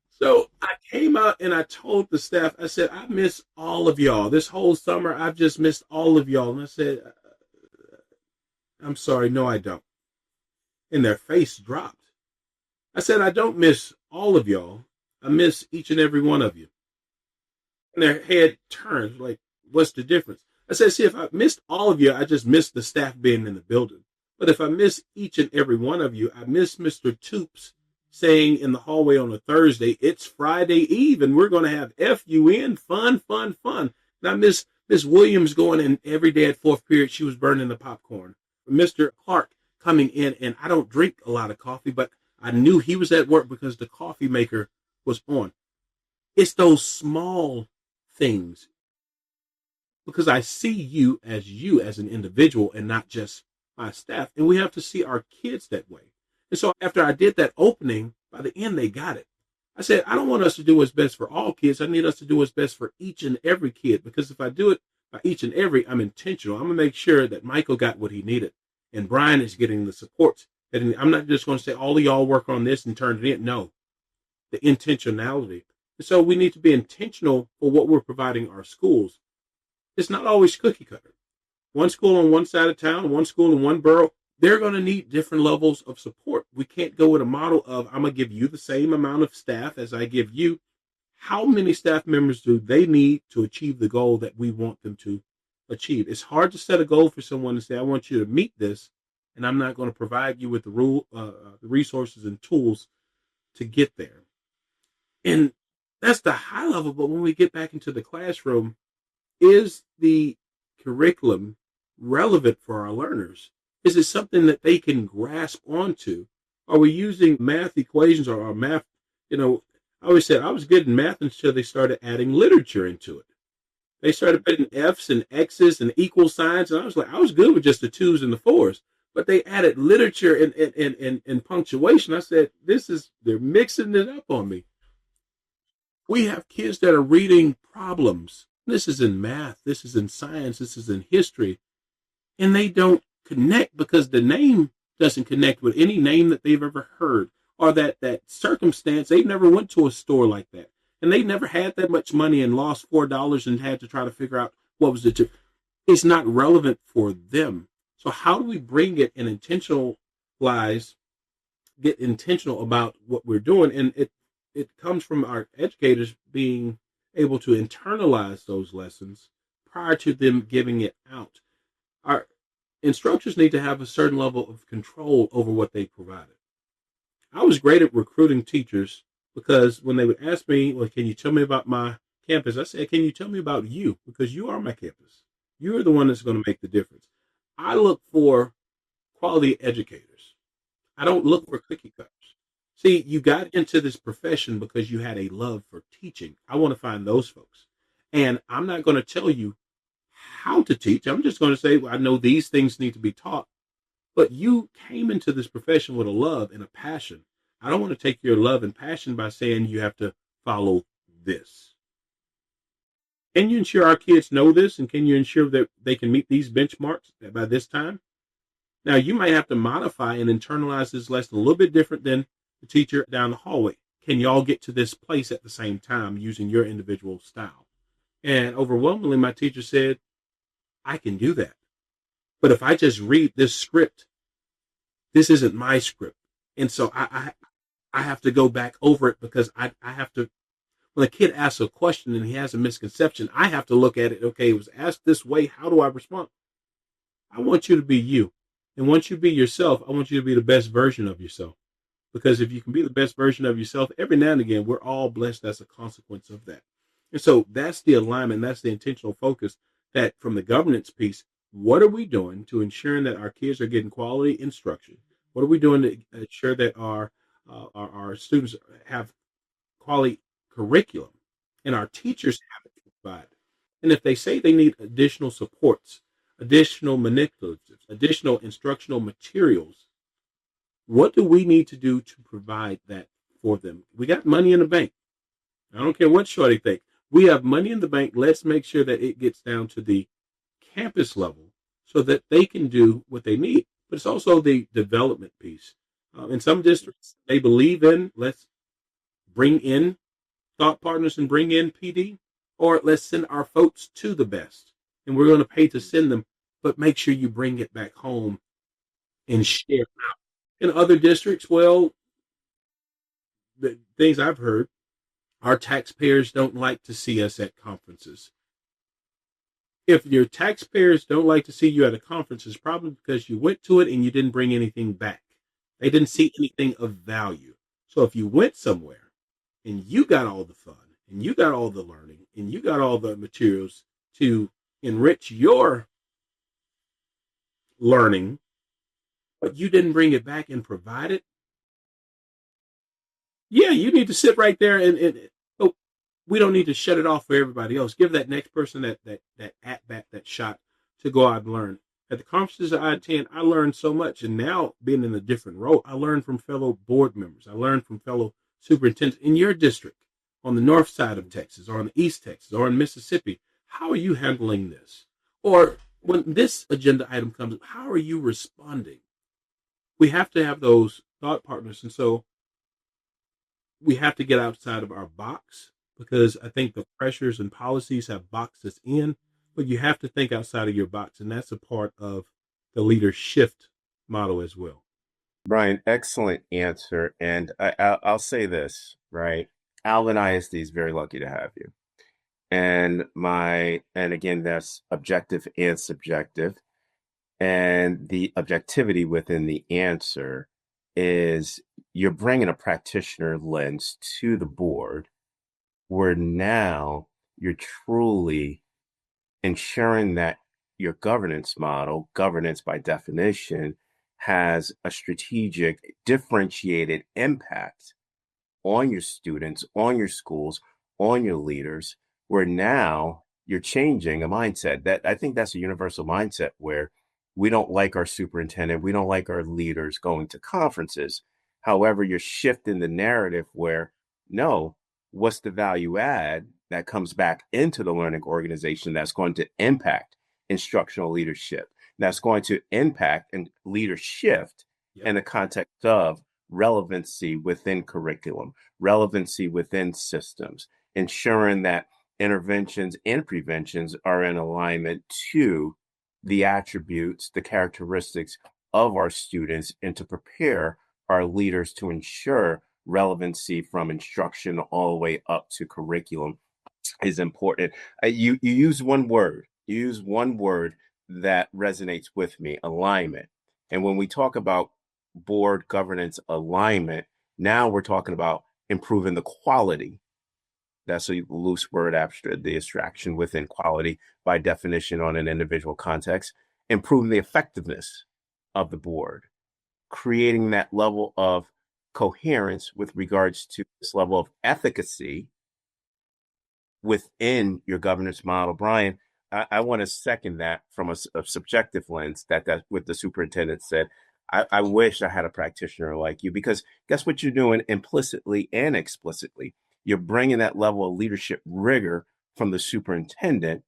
So I came out and I told the staff, I said, I miss all of y'all. This whole summer, I've just missed all of y'all. And I said, I'm sorry, no, I don't. And their face dropped. I said, I don't miss all of y'all. I miss each and every one of you. And their head turned, like, what's the difference? I said, see, if I missed all of you, I just missed the staff being in the building. But if I miss each and every one of you, I miss Mr. Toops saying in the hallway on a Thursday, it's Friday Eve, and we're going to have FUN, fun, fun, fun. And I miss Miss Williams going in every day at fourth period. She was burning the popcorn. Mr. Clark coming in, and I don't drink a lot of coffee, but I knew he was at work because the coffee maker was on. It's those small things, because I see you as an individual and not just my staff. And we have to see our kids that way. And so after I did that opening, by the end, they got it. I said, I don't want us to do what's best for all kids. I need us to do what's best for each and every kid, because if I do it by each and every, I'm intentional. I'm going to make sure that Michael got what he needed and Brian is getting the support. And I'm not just going to say, all of y'all work on this and turn it in. No, the intentionality. And so we need to be intentional for what we're providing our schools. It's not always cookie cutter. One school on one side of town, one school in one borough, they're going to need different levels of support. We can't go with a model of, I'm going to give you the same amount of staff as I give you. How many staff members do they need to achieve the goal that we want them to achieve? It's hard to set a goal for someone and say, I want you to meet this, and I'm not going to provide you with the resources and tools to get there. And that's the high level. But when we get back into the classroom, is the curriculum relevant for our learners? Is it something that they can grasp onto? Are we using math equations or math? I always said I was good in math until they started adding literature into it. They started putting F's and X's and equal signs, and I was good with just the 2s and the 4s. But they added literature and punctuation. I said, they're mixing it up on me. We have kids that are reading problems. This is in math. This is in science. This is in history. And they don't connect because the name doesn't connect with any name that they've ever heard, or that circumstance. They've never went to a store like that. And they never had that much money and lost $4 and had to try to figure out what was the It's not relevant for them. So how do we bring it and get intentional about what we're doing? And it comes from our educators being able to internalize those lessons prior to them giving it out. Our instructors need to have a certain level of control over what they provided. I was great at recruiting teachers, because when they would ask me, well, can you tell me about my campus? I said, can you tell me about you? Because you are my campus. You're the one that's going to make the difference. I look for quality educators. I don't look for cookie cutters. See, you got into this profession because you had a love for teaching. I want to find those folks. And I'm not going to tell you how to teach. I'm just going to say, well, I know these things need to be taught. But you came into this profession with a love and a passion. I don't want to take your love and passion by saying you have to follow this. Can you ensure our kids know this? And can you ensure that they can meet these benchmarks by this time? Now, you might have to modify and internalize this lesson a little bit different than the teacher down the hallway. Can y'all get to this place at the same time using your individual style? And overwhelmingly, my teacher said, I can do that. But if I just read this script, this isn't my script. And so I have to go back over it because I have to, when a kid asks a question and he has a misconception, I have to look at it. Okay, it was asked this way. How do I respond? I want you to be you. And once you be yourself, I want you to be the best version of yourself. Because if you can be the best version of yourself, every now and again, we're all blessed as a consequence of that. And so that's the alignment, that's the intentional focus that from the governance piece, what are we doing to ensure that our kids are getting quality instruction? What are we doing to ensure that our students have quality curriculum and our teachers have it provided? And if they say they need additional supports, additional manipulatives, additional instructional materials, what do we need to do to provide that for them? We got money in the bank. I don't care what Shorty thinks. We have money in the bank. Let's make sure that it gets down to the campus level so that they can do what they need. But it's also the development piece. In some districts, they believe in let's bring in thought partners and bring in PD, or let's send our folks to the best. And we're going to pay to send them, but make sure you bring it back home and share out. In other districts, well, the things I've heard, our taxpayers don't like to see us at conferences. If your taxpayers don't like to see you at a conference, it's probably because you went to it and you didn't bring anything back. They didn't see anything of value. So if you went somewhere and you got all the fun and you got all the learning and you got all the materials to enrich your learning, but you didn't bring it back and provide it, yeah, you need to sit right there and oh, we don't need to shut it off for everybody else. Give that next person that at bat, that shot to go out and learn. At the conferences I attend, I learned so much. And now being in a different role, I learned from fellow board members. I learned from fellow superintendents in your district, on the north side of Texas, or on the east Texas, or in Mississippi. How are you handling this? Or when this agenda item comes, how are you responding? We have to have those thought partners. And so we have to get outside of our box because I think the pressures and policies have boxed us in, but you have to think outside of your box. And that's a part of the LeaderSHIFT model as well. Brian, excellent answer. And I'll say this, right? Alvin ISD is very lucky to have you. And again, that's objective and subjective. And the objectivity within the answer is you're bringing a practitioner lens to the board where now you're truly ensuring that your governance model, governance by definition, has a strategic, differentiated impact on your students, on your schools, on your leaders, where now you're changing a mindset. That I think that's a universal mindset where we don't like our superintendent, we don't like our leaders going to conferences. However, you're shifting the narrative where no, what's the value add that comes back into the learning organization that's going to impact instructional leadership, that's going to impact and leadership in the context of relevancy within curriculum, relevancy within systems, ensuring that interventions and preventions are in alignment to the attributes, the characteristics of our students, and to prepare our leaders to ensure relevancy from instruction all the way up to curriculum is important. You use one word. You use one word that resonates with me: alignment. And when we talk about board governance alignment, now we're talking about improving the quality. That's a loose word, abstract, the abstraction within quality by definition on an individual context, improving the effectiveness of the board, creating that level of coherence with regards to this level of efficacy within your governance model. Brian, I want to second that from a subjective lens that what the superintendent said. I wish I had a practitioner like you, because guess what you're doing implicitly and explicitly? You're bringing that level of leadership rigor from the superintendent,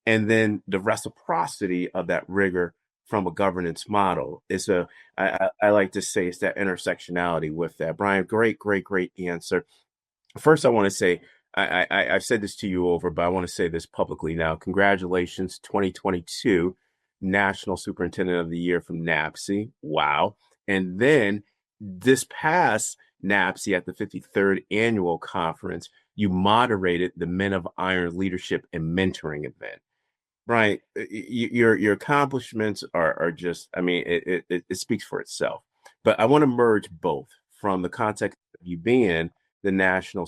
and then the reciprocity of that rigor from a governance model. I like to say it's that intersectionality with that. Brian, great answer. First, I want to say I've said this to you over, but I want to say this publicly now. Congratulations, 2022 National Superintendent of the Year from NABSE. Wow. And then this past NABSE at the 53rd Annual Conference, you moderated the Men of Iron Leadership and Mentoring event. Brian, your accomplishments are just, I mean, it speaks for itself. But I want to merge both from the context of you being the National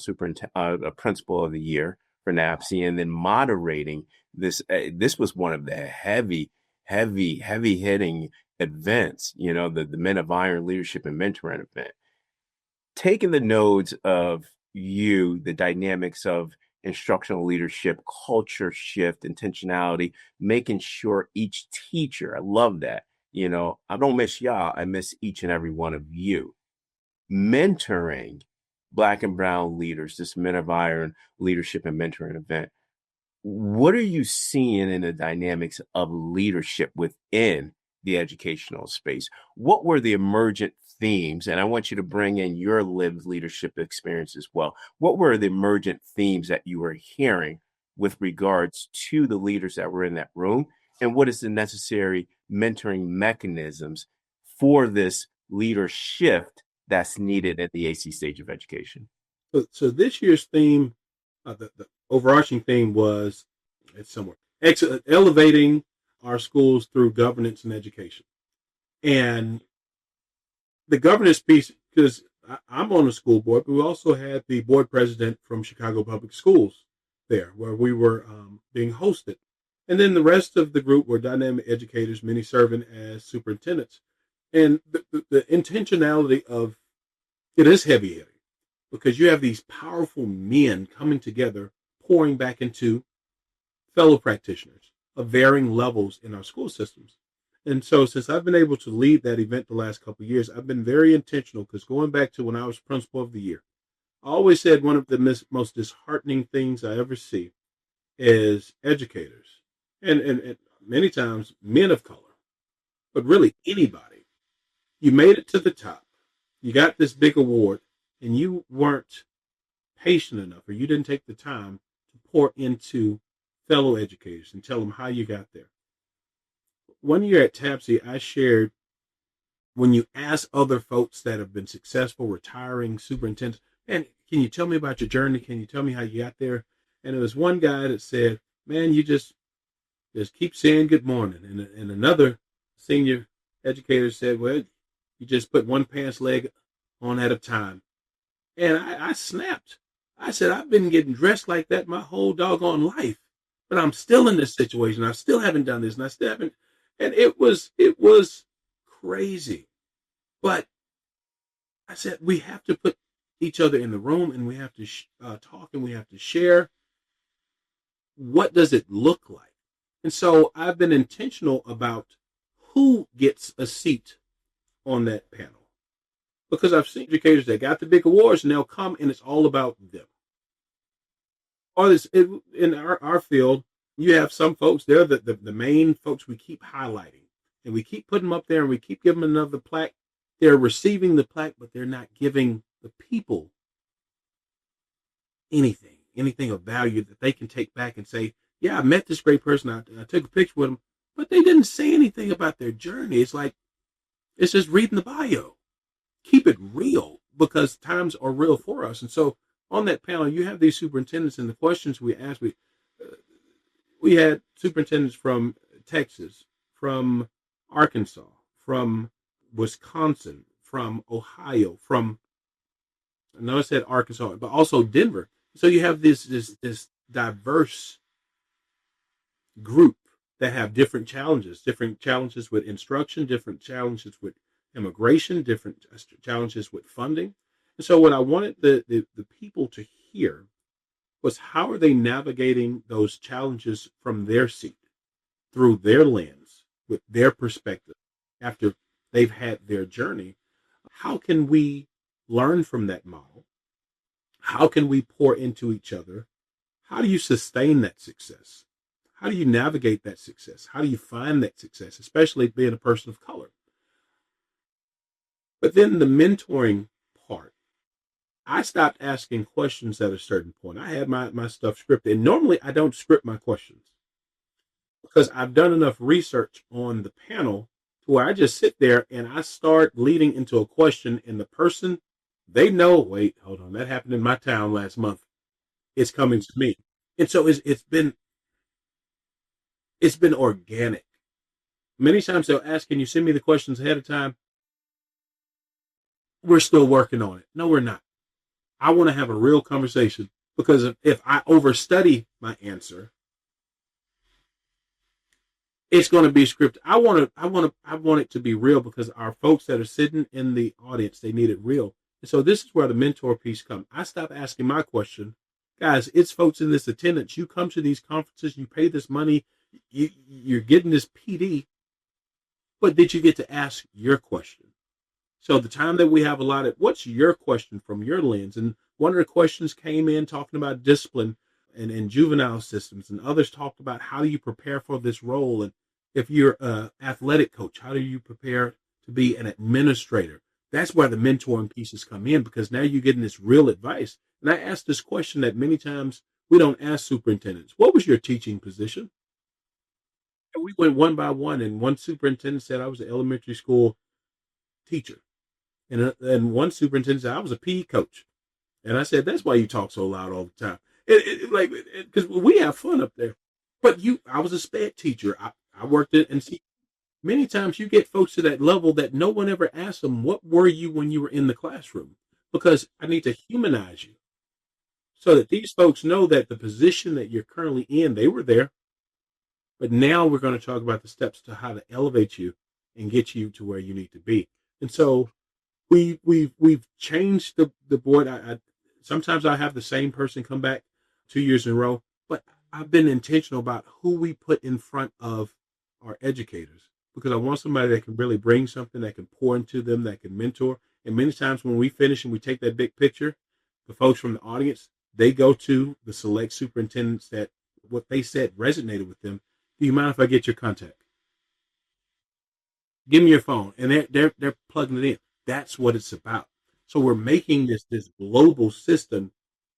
Principal of the Year for NABSE, and then moderating this. This was one of the heavy hitting events. You know, the Men of Iron Leadership and Mentoring event. Taking the nodes of you, the dynamics of instructional leadership, culture shift, intentionality, making sure each teacher, I love that. You know, I don't miss y'all, I miss each and every one of you. Mentoring Black and Brown leaders, this Men of Iron Leadership and Mentoring event. What are you seeing in the dynamics of leadership within the educational space? What were the emergent themes? And I want you to bring in your lived leadership experience as well. What were the emergent themes that you were hearing with regards to the leaders that were in that room? And what is the necessary mentoring mechanisms for this leader shift that's needed at the AC stage of education? So this year's theme, the overarching theme was, it's somewhere, elevating our schools through governance and education. And the governance piece, because I'm on the school board, but we also had the board president from Chicago Public Schools there, where we were being hosted. And then the rest of the group were dynamic educators, many serving as superintendents. And the intentionality of it is heavy hitting, because you have these powerful men coming together, pouring back into fellow practitioners of varying levels in our school systems. And so since I've been able to lead that event the last couple of years, I've been very intentional, because going back to when I was principal of the year, I always said one of the most disheartening things I ever see is educators, and many times men of color, but really anybody. You made it to the top. You got this big award, and you weren't patient enough, or you didn't take the time to pour into fellow educators and tell them how you got there. One year at NABSE, I shared, when you ask other folks that have been successful, retiring superintendents, and can you tell me about your journey? Can you tell me how you got there? And there was one guy that said, man, you just keep saying good morning. And another senior educator said, well, you just put one pants leg on at a time. And I snapped. I said, I've been getting dressed like that my whole doggone life, but I'm still in this situation. I still haven't done this, and I still haven't. And it was crazy. But I said, we have to put each other in the room, and we have to talk, and we have to share. What does it look like? And so I've been intentional about who gets a seat on that panel, because I've seen educators that got the big awards, and they'll come and it's all about them. Or in our field, you have some folks, they're the main folks we keep highlighting, and we keep putting them up there, and we keep giving them another plaque. They're receiving the plaque, but they're not giving the people anything of value that they can take back and say, yeah, I met this great person. I took a picture with them, but they didn't say anything about their journey. It's like, it's just reading the bio. Keep it real, because times are real for us. And so on that panel, you have these superintendents, and the questions we asked, we had superintendents from Texas, from Arkansas, from Wisconsin, from Ohio, from, I know I said Arkansas, but also Denver. So you have this diverse group that have different challenges with instruction, different challenges with immigration, different challenges with funding. And so what I wanted the people to hear was, how are they navigating those challenges from their seat, through their lens, with their perspective, after they've had their journey? How can we learn from that model? How can we pour into each other? How do you sustain that success? How do you navigate that success? How do you find that success, especially being a person of color? But then the mentoring part, I stopped asking questions at a certain point. I had my stuff scripted. And normally I don't script my questions because I've done enough research on the panel to where I just sit there and I start leading into a question, and the person, they know, wait, hold on, that happened in my town last month. It's coming to me. And so it's been organic. Many times they'll ask, can you send me the questions ahead of time? We're still working on it. No, we're not. I want to have a real conversation because if I overstudy my answer, it's going to be scripted. I want it to be real because our folks that are sitting in the audience, they need it real. And so this is where the mentor piece comes. I stop asking my question. Guys, it's folks in this attendance. You come to these conferences, you pay this money, you're getting this PD, but did you get to ask your question? So the time that we have allotted, what's your question from your lens? And one of the questions came in talking about discipline and juvenile systems, and others talked about how do you prepare for this role? And if you're an athletic coach, how do you prepare to be an administrator? That's where the mentoring pieces come in, because now you're getting this real advice. And I asked this question that many times we don't ask superintendents. What was your teaching position? And we went one by one, and one superintendent said, I was an elementary school teacher. And one superintendent said, I was a PE coach. And I said, that's why you talk so loud all the time. Because we have fun up there. But I was a SPED teacher. I worked it, and see, many times you get folks to that level that no one ever asks them, what were you when you were in the classroom? Because I need to humanize you so that these folks know that the position that you're currently in, they were there. But now we're going to talk about the steps to how to elevate you and get you to where you need to be. And so we've changed the board. Sometimes I have the same person come back 2 years in a row, but I've been intentional about who we put in front of our educators, because I want somebody that can really bring something, that can pour into them, that can mentor. And many times when we finish and we take that big picture, the folks from the audience, they go to the select superintendents that what they said resonated with them. Do you mind if I get your contact? Give me your phone. And they're plugging it in. That's what it's about. So we're making this global system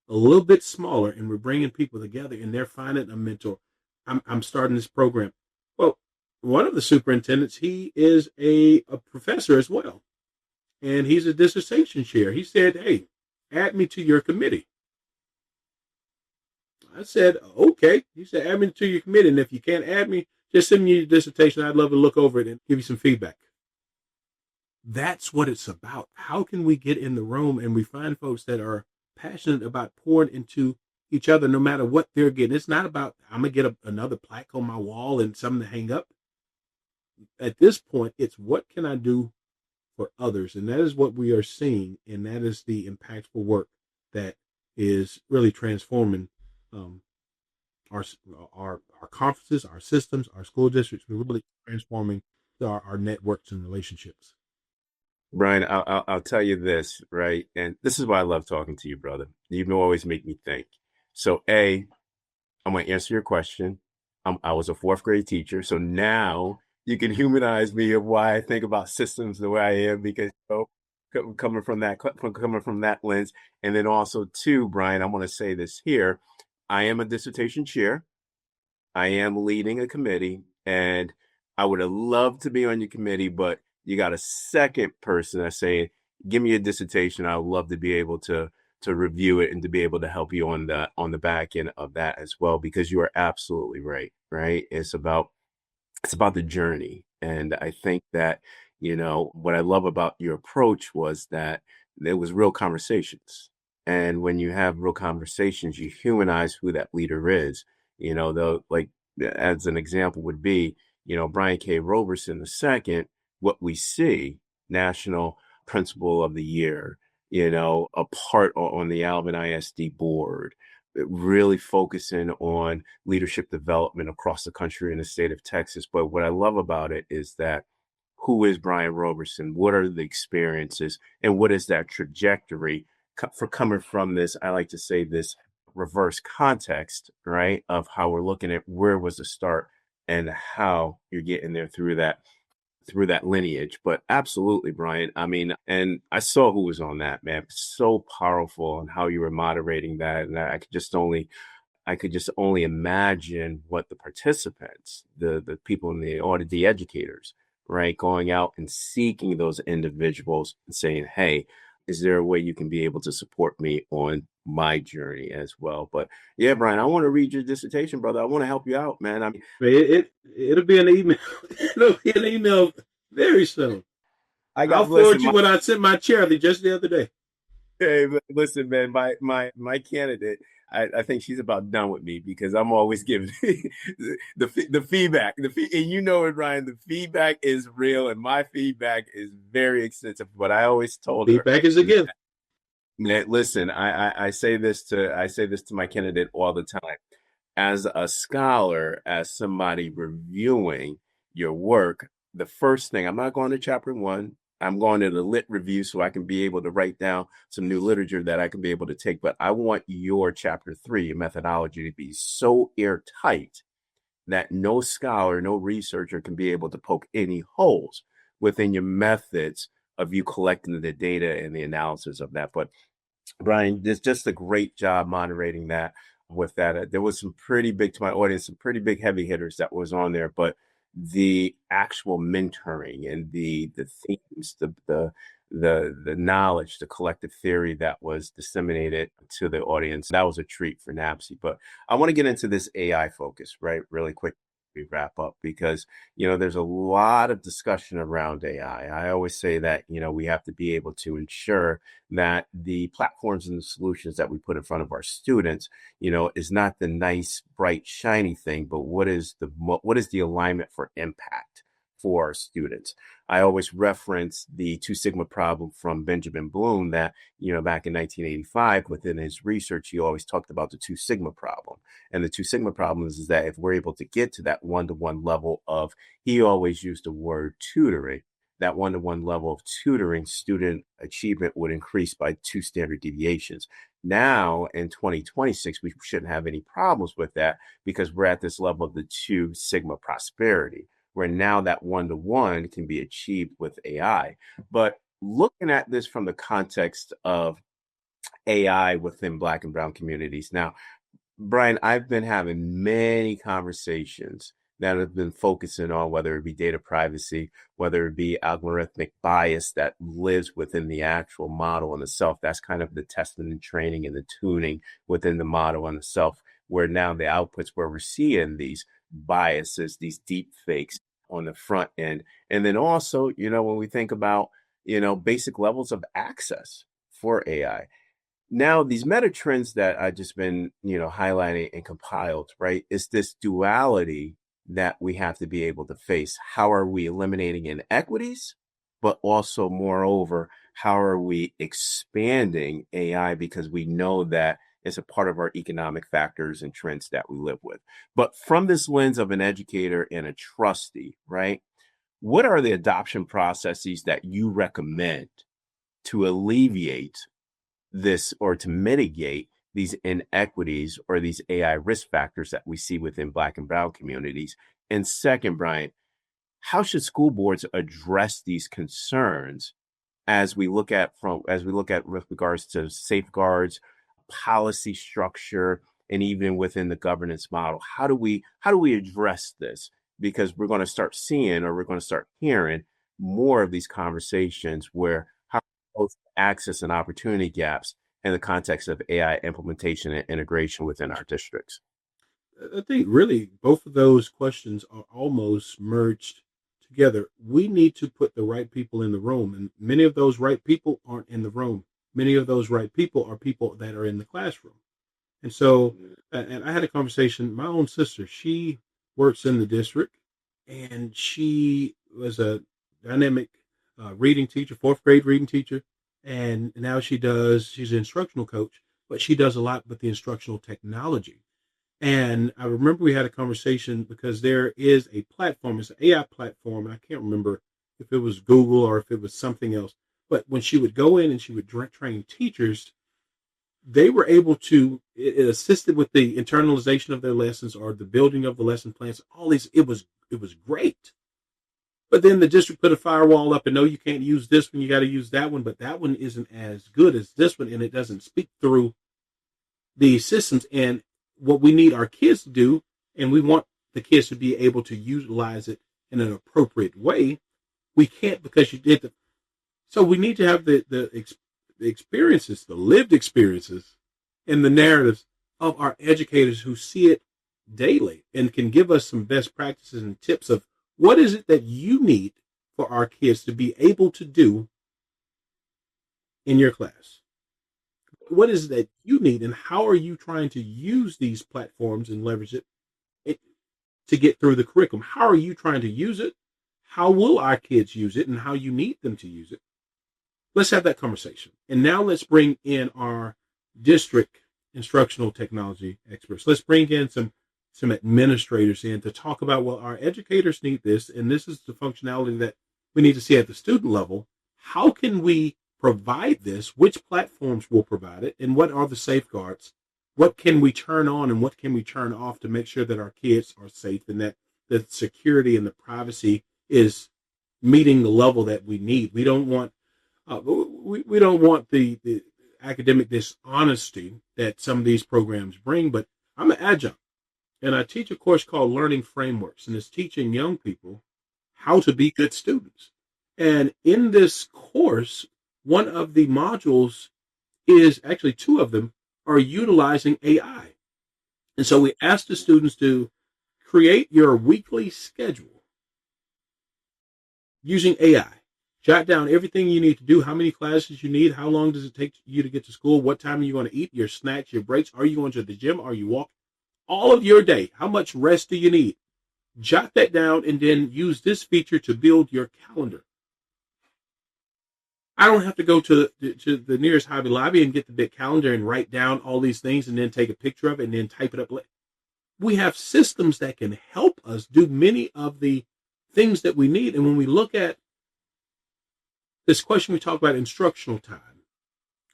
a little bit smaller, and we're bringing people together, and they're finding a mentor. I'm starting this program. Well, one of the superintendents, he is a professor as well, and he's a dissertation chair. He said, hey, add me to your committee. I said, okay. He said, add me to your committee, and if you can't add me, just send me your dissertation. I'd love to look over it and give you some feedback. That's what it's about. How can we get in the room and we find folks that are passionate about pouring into each other, no matter what they're getting? It's not about, I'm going to get another plaque on my wall and something to hang up. At this point, it's what can I do for others? And that is what we are seeing. And that is the impactful work that is really transforming our conferences, our systems, our school districts. We're really transforming our networks and relationships. Brian, I'll tell you this, right? And this is why I love talking to you, brother. You always make me think. So, I'm going to answer your question. I was a fourth grade teacher, so now you can humanize me of why I think about systems the way I am, because coming from that lens. And then also, too, Brian, I want to say this here. I am a dissertation chair. I am leading a committee, and I would have loved to be on your committee, but you got a second person that's saying, give me a dissertation. I would love to be able to review it and to be able to help you on the back end of that as well, because you are absolutely right. It's about the journey. And I think that, what I love about your approach was that there was real conversations. And when you have real conversations, you humanize who that leader is. Though, like, as an example would be, Brian K. Roberson II, what we see, National Principal of the Year, a part on the Alvin ISD Board, really focusing on leadership development across the country in the state of Texas. But what I love about it is that who is Brian Roberson? What are the experiences? And what is that trajectory for coming from this? I like to say this reverse context, right, of how we're looking at where was the start and how you're getting there through that lineage. But absolutely, Brian. I mean, and I saw who was on that, man. So powerful and how you were moderating that. And I could just only imagine what the participants, the people in the audit, the educators, right, going out and seeking those individuals and saying, hey, is there a way you can be able to support me on my journey as well? But yeah, Brian, I want to read your dissertation, brother. I want to help you out, man. I mean, It'll be an email. It'll be an email very soon. I I'll got forward listen. you what I sent my charity just the other day. Hey, listen, man, my candidate, I think she's about done with me because I'm always giving the feedback. And you know it, Ryan, the feedback is real and my feedback is very extensive. But I always told her, Feedback is a gift. man, listen, I say this to my candidate all the time. As a scholar, as somebody reviewing your work, the first thing, I'm not going to chapter one. I'm going to the lit review so I can be able to write down some new literature that I can be able to take. But I want your chapter three, your methodology, to be so airtight that no scholar, no researcher can be able to poke any holes within your methods of you collecting the data and the analysis of that. But Brian, there's just a great job moderating that with that. There was some pretty big, to my audience, some pretty big heavy hitters that was on there, but the actual mentoring and the themes, the knowledge, the collective theory that was disseminated to the audience, that was a treat for NABSE. But I want to get into this AI focus, right, really quick. We wrap up because there's a lot of discussion around AI. I always say that we have to be able to ensure that the platforms and the solutions that we put in front of our students, is not the nice, bright, shiny thing, but what is the alignment for impact for our students. I always reference the Two Sigma problem from Benjamin Bloom that, back in 1985, within his research, he always talked about the Two Sigma problem. And the Two Sigma problem is that if we're able to get to that one-to-one level of, he always used the word tutoring, that one-to-one level of tutoring, student achievement would increase by 2 standard deviations. Now, in 2026, we shouldn't have any problems with that because we're at this level of the 2 Sigma prosperity, where now that one-to-one can be achieved with AI. But looking at this from the context of AI within Black and Brown communities. Now, Brian, I've been having many conversations that have been focusing on whether it be data privacy, whether it be algorithmic bias that lives within the actual model in itself. That's kind of the testing and training and the tuning within the model in itself, where now the outputs where we're seeing these biases, these deep fakes on the front end. And then also, when we think about, basic levels of access for AI. Now, these meta trends that I've just been, highlighting and compiled, right, is this duality that we have to be able to face. How are we eliminating inequities? But also, moreover, how are we expanding AI because we know that it's a part of our economic factors and trends that we live with. But from this lens of an educator and a trustee, right, what are the adoption processes that you recommend to alleviate this or to mitigate these inequities or these AI risk factors that we see within Black and Brown communities? And second, Brian, how should school boards address these concerns as we look at with regards to safeguards, policy structure, and even within the governance model? How do we address this? Because we're going to start seeing, or we're going to start hearing more of these conversations where how both access and opportunity gaps in the context of AI implementation and integration within our districts. I think really both of those questions are almost merged together. We need to put the right people in the room, and many of those right people aren't in the room. Many of those right people are people that are in the classroom. And so, and I had a conversation, my own sister, she works in the district, and she was a dynamic reading teacher, 4th grade reading teacher. And now she's an instructional coach, but she does a lot with the instructional technology. And I remember we had a conversation because there is a platform, it's an AI platform. I can't remember if it was Google or if it was something else. But when she would go in and she would train teachers, they were able to, it assisted with the internalization of their lessons or the building of the lesson plans. All these, it was great. But then the district put a firewall up and no, you can't use this one. You got to use that one. But that one isn't as good as this one, and it doesn't speak through the systems and what we need our kids to do. And we want the kids to be able to utilize it in an appropriate way. We can't because you did the. So we need to have the experiences, the lived experiences, and the narratives of our educators who see it daily and can give us some best practices and tips of what is it that you need for our kids to be able to do in your class. What is it that you need, and how are you trying to use these platforms and leverage it to get through the curriculum? How are you trying to use it? How will our kids use it, and how you need them to use it? Let's have that conversation. And now let's bring in our district instructional technology experts. Let's bring in some administrators in to talk about, well, our educators need this, and this is the functionality that we need to see at the student level. How can we provide this? Which platforms will provide it? And what are the safeguards? What can we turn on and what can we turn off to make sure that our kids are safe and that the security and the privacy is meeting the level that we need? We don't want we don't want the academic dishonesty that some of these programs bring, but I'm an adjunct and I teach a course called Learning Frameworks, and it's teaching young people how to be good students. And in this course, one of the modules is actually two of them are utilizing AI. And so we ask the students to create your weekly schedule using AI. Jot down everything you need to do, how many classes you need, how long does it take you to get to school, what time are you going to eat, your snacks, your breaks, are you going to the gym, are you walking, all of your day, how much rest do you need? Jot that down and then use this feature to build your calendar. I don't have to go to the nearest Hobby Lobby and get the big calendar and write down all these things and then take a picture of it and then type it up. We have systems that can help us do many of the things that we need. And when we look at this question, we talk about instructional time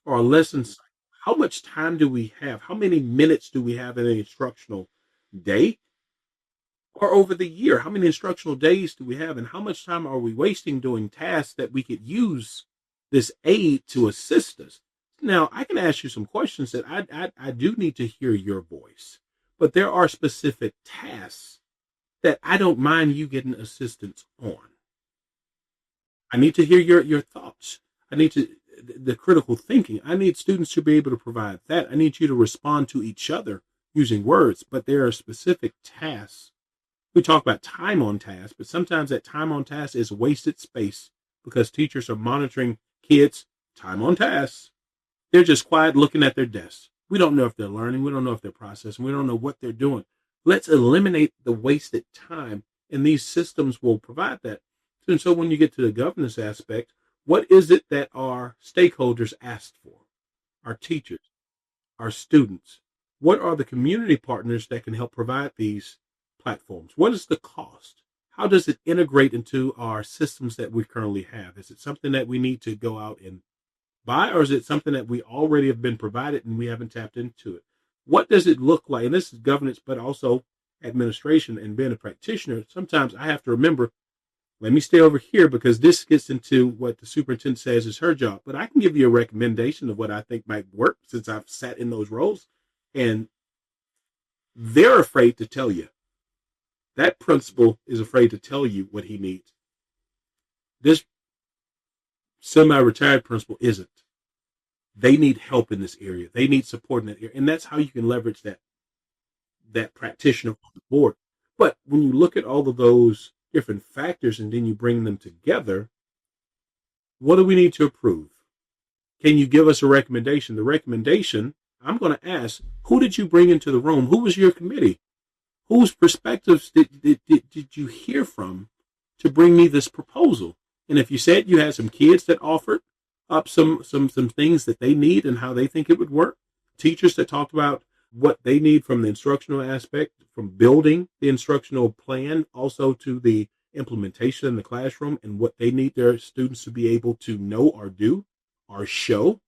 or lessons. How much time do we have? How many minutes do we have in an instructional day? Or over the year, how many instructional days do we have? And how much time are we wasting doing tasks that we could use this aid to assist us? Now, I can ask you some questions that I do need to hear your voice. But there are specific tasks that I don't mind you getting assistance on. I need to hear your thoughts. I need the critical thinking. I need students to be able to provide that. I need you to respond to each other using words, but there are specific tasks. We talk about time on task, but sometimes that time on task is wasted space because teachers are monitoring kids' time on task. They're just quiet looking at their desks. We don't know if they're learning. We don't know if they're processing. We don't know what they're doing. Let's eliminate the wasted time, and these systems will provide that. And so when you get to the governance aspect, what is it that our stakeholders asked for? Our teachers, our students. What are the community partners that can help provide these platforms? What is the cost? How does it integrate into our systems that we currently have? Is it something that we need to go out and buy, or is it something that we already have been provided and we haven't tapped into it? What does it look like? And this is governance, but also administration and being a practitioner. Sometimes I have to remember, let me stay over here because this gets into what the superintendent says is her job. But I can give you a recommendation of what I think might work since I've sat in those roles. And they're afraid to tell you. That principal is afraid to tell you what he needs. This semi-retired principal isn't. They need help in this area. They need support in that area. And that's how you can leverage that practitioner on the board. But when you look at all of those different factors and then you bring them together, what do we need to approve? Can you give us a recommendation? The recommendation, I'm going to ask, who did you bring into the room? Who was your committee? Whose perspectives did you hear from to bring me this proposal? And if you said you had some kids that offered up some things that they need and how they think it would work, teachers that talked about what they need from the instructional aspect, from building the instructional plan, also to the implementation in the classroom and what they need their students to be able to know or do or show.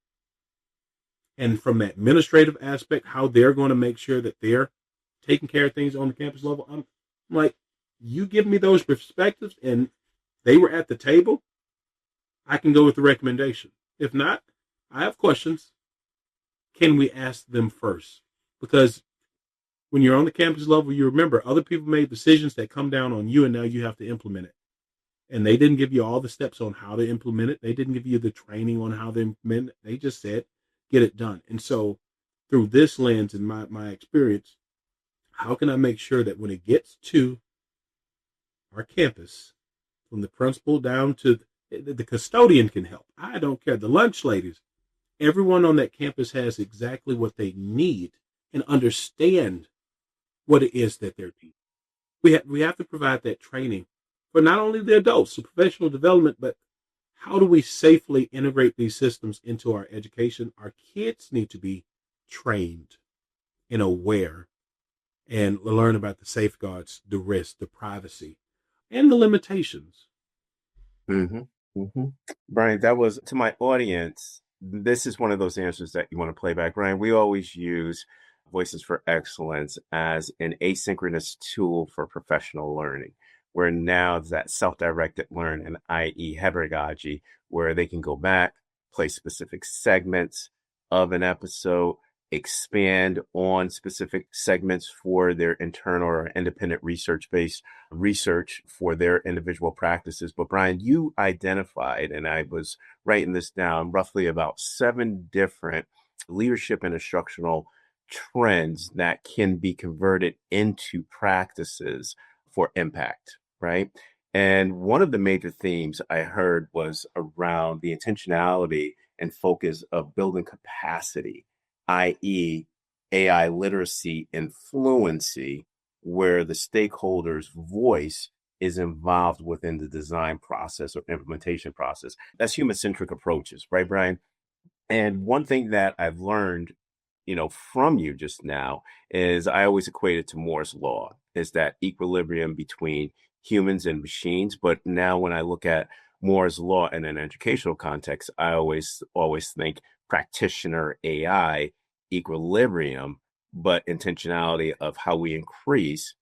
And from that administrative aspect, how they're going to make sure that they're taking care of things on the campus level. I'm like, you give me those perspectives and they were at the table, I can go with the recommendation. If not, I have questions. Can we ask them first? Because when you're on the campus level, you remember other people made decisions that come down on you, and now you have to implement it. And they didn't give you all the steps on how to implement it. They didn't give you the training on how to implement it. They just said, get it done. And so through this lens and my experience, how can I make sure that when it gets to our campus, from the principal down to the custodian can help. I don't care. The lunch ladies, everyone on that campus has exactly what they need and understand what it is that they're needing. We have to provide that training for not only the adults, the professional development, but how do we safely integrate these systems into our education? Our kids need to be trained and aware and learn about the safeguards, the risks, the privacy, and the limitations. Mm-hmm. Mm-hmm. Brian, that was to my audience. This is one of those answers that you want to play back. Brian, we always use Voices for Excellence as an asynchronous tool for professional learning, where now that self-directed learning, i.e. pedagogy, where they can go back, play specific segments of an episode, expand on specific segments for their internal or independent research-based research for their individual practices. But Brian, you identified, and I was writing this down, roughly about 7 different leadership and instructional trends that can be converted into practices for impact, right? And one of the major themes I heard was around the intentionality and focus of building capacity, i.e. AI literacy and fluency, where the stakeholder's voice is involved within the design process or implementation process. That's human-centric approaches, right, Brian? And one thing that I've learned, from you just now is I always equate it to Moore's law, is that equilibrium between humans and machines. But now when I look at Moore's law in an educational context, I always think practitioner AI equilibrium, but intentionality of how we increase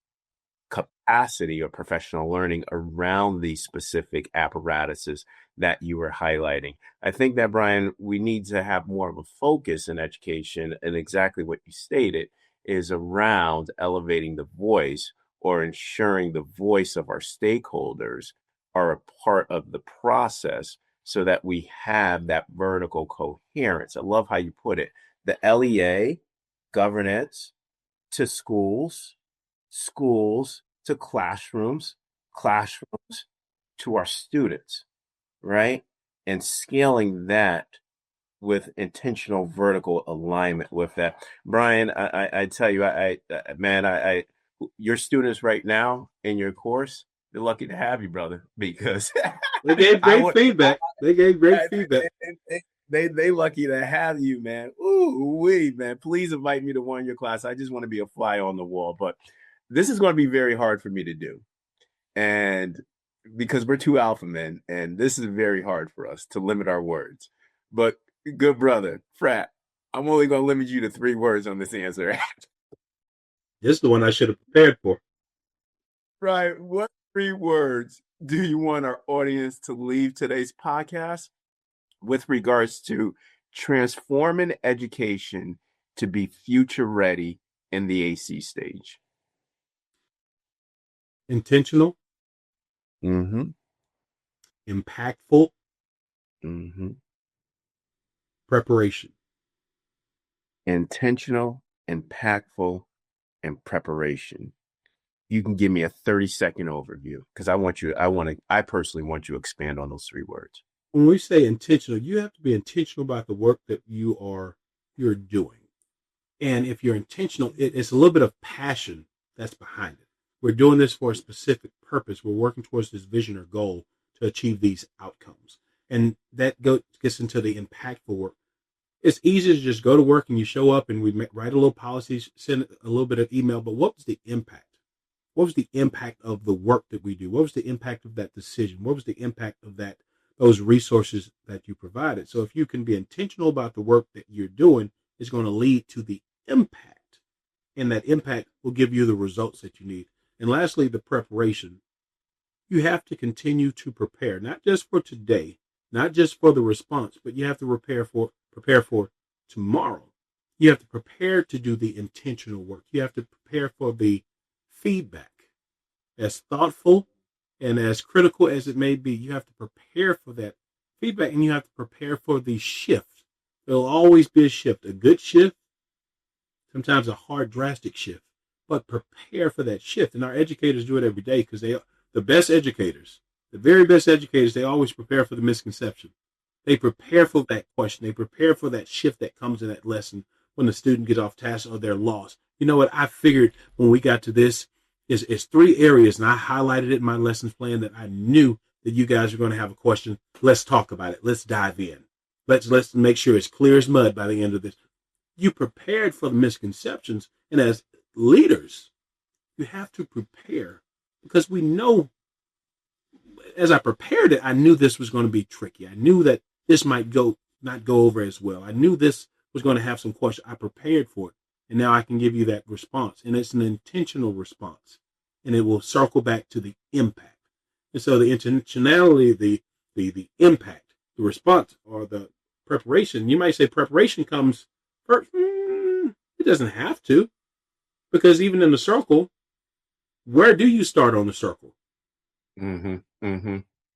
capacity or professional learning around these specific apparatuses that you were highlighting. I think that, Brian, we need to have more of a focus in education, and exactly what you stated is around elevating the voice or ensuring the voice of our stakeholders are a part of the process so that we have that vertical coherence. I love how you put it. The LEA, governance, to schools to classrooms to our students, right? And scaling that with intentional vertical alignment with that. Brian, I tell you, your students right now in your course, they're lucky to have you, brother, because They gave great feedback. They lucky to have you, man. Ooh, wee, man. Please invite me to one of your class. I just want to be a fly on the wall. But this is going to be very hard for me to do. And because we're 2 alpha men, and this is very hard for us to limit our words. But good brother, Frat, I'm only going to limit you to 3 words on this answer. This is the one I should have prepared for. Right. What 3 words do you want our audience to leave today's podcast with regards to transforming education to be future ready in the AC stage? Intentional, Mm-hmm. impactful, Mm-hmm. preparation. Intentional, impactful, and preparation. You can give me a 30-second overview because I personally want you to expand on those 3 words. When we say intentional, you have to be intentional about the work that you're doing. And if you're intentional, it's a little bit of passion that's behind it. We're doing this for a specific purpose. We're working towards this vision or goal to achieve these outcomes. And that gets into the impactful work. It's easy to just go to work and you show up and we write a little policy, send a little bit of email, but what was the impact? What was the impact of the work that we do? What was the impact of that decision? What was the impact of those resources that you provided? So if you can be intentional about the work that you're doing, is going to lead to the impact, and that impact will give you the results that you need. And lastly, the preparation. You have to continue to prepare, not just for today, not just for the response, but you have to prepare for tomorrow. You have to prepare to do the intentional work. You have to prepare for the feedback. As thoughtful and as critical as it may be, you have to prepare for that feedback, and you have to prepare for the shift. There'll always be a shift, a good shift, sometimes a hard, drastic shift, but prepare for that shift. And our educators do it every day because the best educators, the very best educators, they always prepare for the misconception. They prepare for that question. They prepare for that shift that comes in that lesson when the student gets off task or they're lost. You know what? I figured when we got to this is 3 areas, and I highlighted it in my lessons plan that I knew that you guys are going to have a question. Let's talk about it. Let's dive in. Let's make sure it's clear as mud by the end of this. You prepared for the misconceptions, and as leaders, you have to prepare because we know, as I prepared it, I knew this was going to be tricky. I knew that this might not go over as well. I knew this was going to have some questions. I prepared for it, and now I can give you that response, and it's an intentional response, and it will circle back to the impact. And so the intentionality, the impact, the response, or the preparation. You might say preparation comes first. It doesn't have to, because even in the circle, where do you start on the circle? At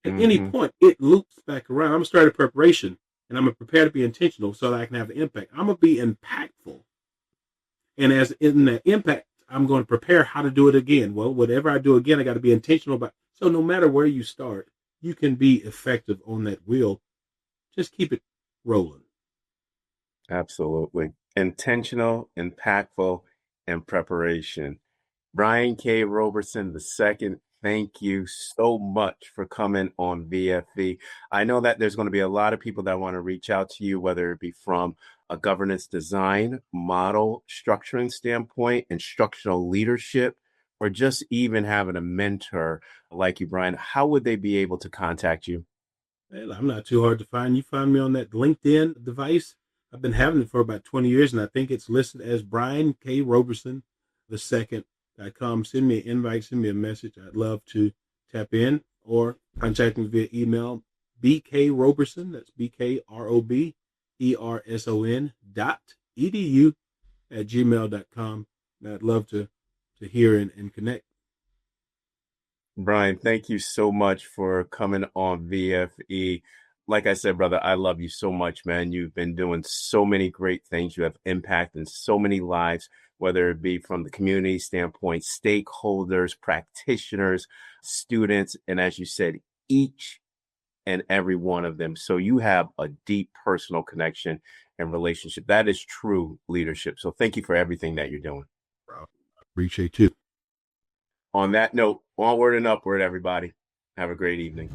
any point, it loops back around. I'm going to start a preparation, and I'm going to prepare to be intentional so that I can have the impact. I'm going to be impactful. And as in that impact, I'm going to prepare how to do it again. Well, whatever I do again, I got to be intentional about. So no matter where you start, you can be effective on that wheel. Just keep it rolling. Absolutely. Intentional, impactful, and preparation. Brian K. Roberson II, thank you so much for coming on VFV. I know that there's going to be a lot of people that want to reach out to you, whether it be from a governance design, model structuring standpoint, instructional leadership, or just even having a mentor like you, Brian. How would they be able to contact you? Well, I'm not too hard to find. You find me on that LinkedIn device. I've been having it for about 20 years, and I think it's listed as Brian K. Roberson II.com. Send me an invite, send me a message. I'd love to tap in, or contact me via email, bkroberson, that's bkroberson.edu@gmail.com. And I'd love to hear and connect. Brian, thank you so much for coming on VFE. Like I said, brother, I love you so much, man. You've been doing so many great things. You have impact in so many lives, whether it be from the community standpoint, stakeholders, practitioners, students, and as you said, each and every one of them. So you have a deep personal connection and relationship. That is true leadership. So thank you for everything that you're doing. I appreciate you. On that note, onward and upward, everybody. Have a great evening.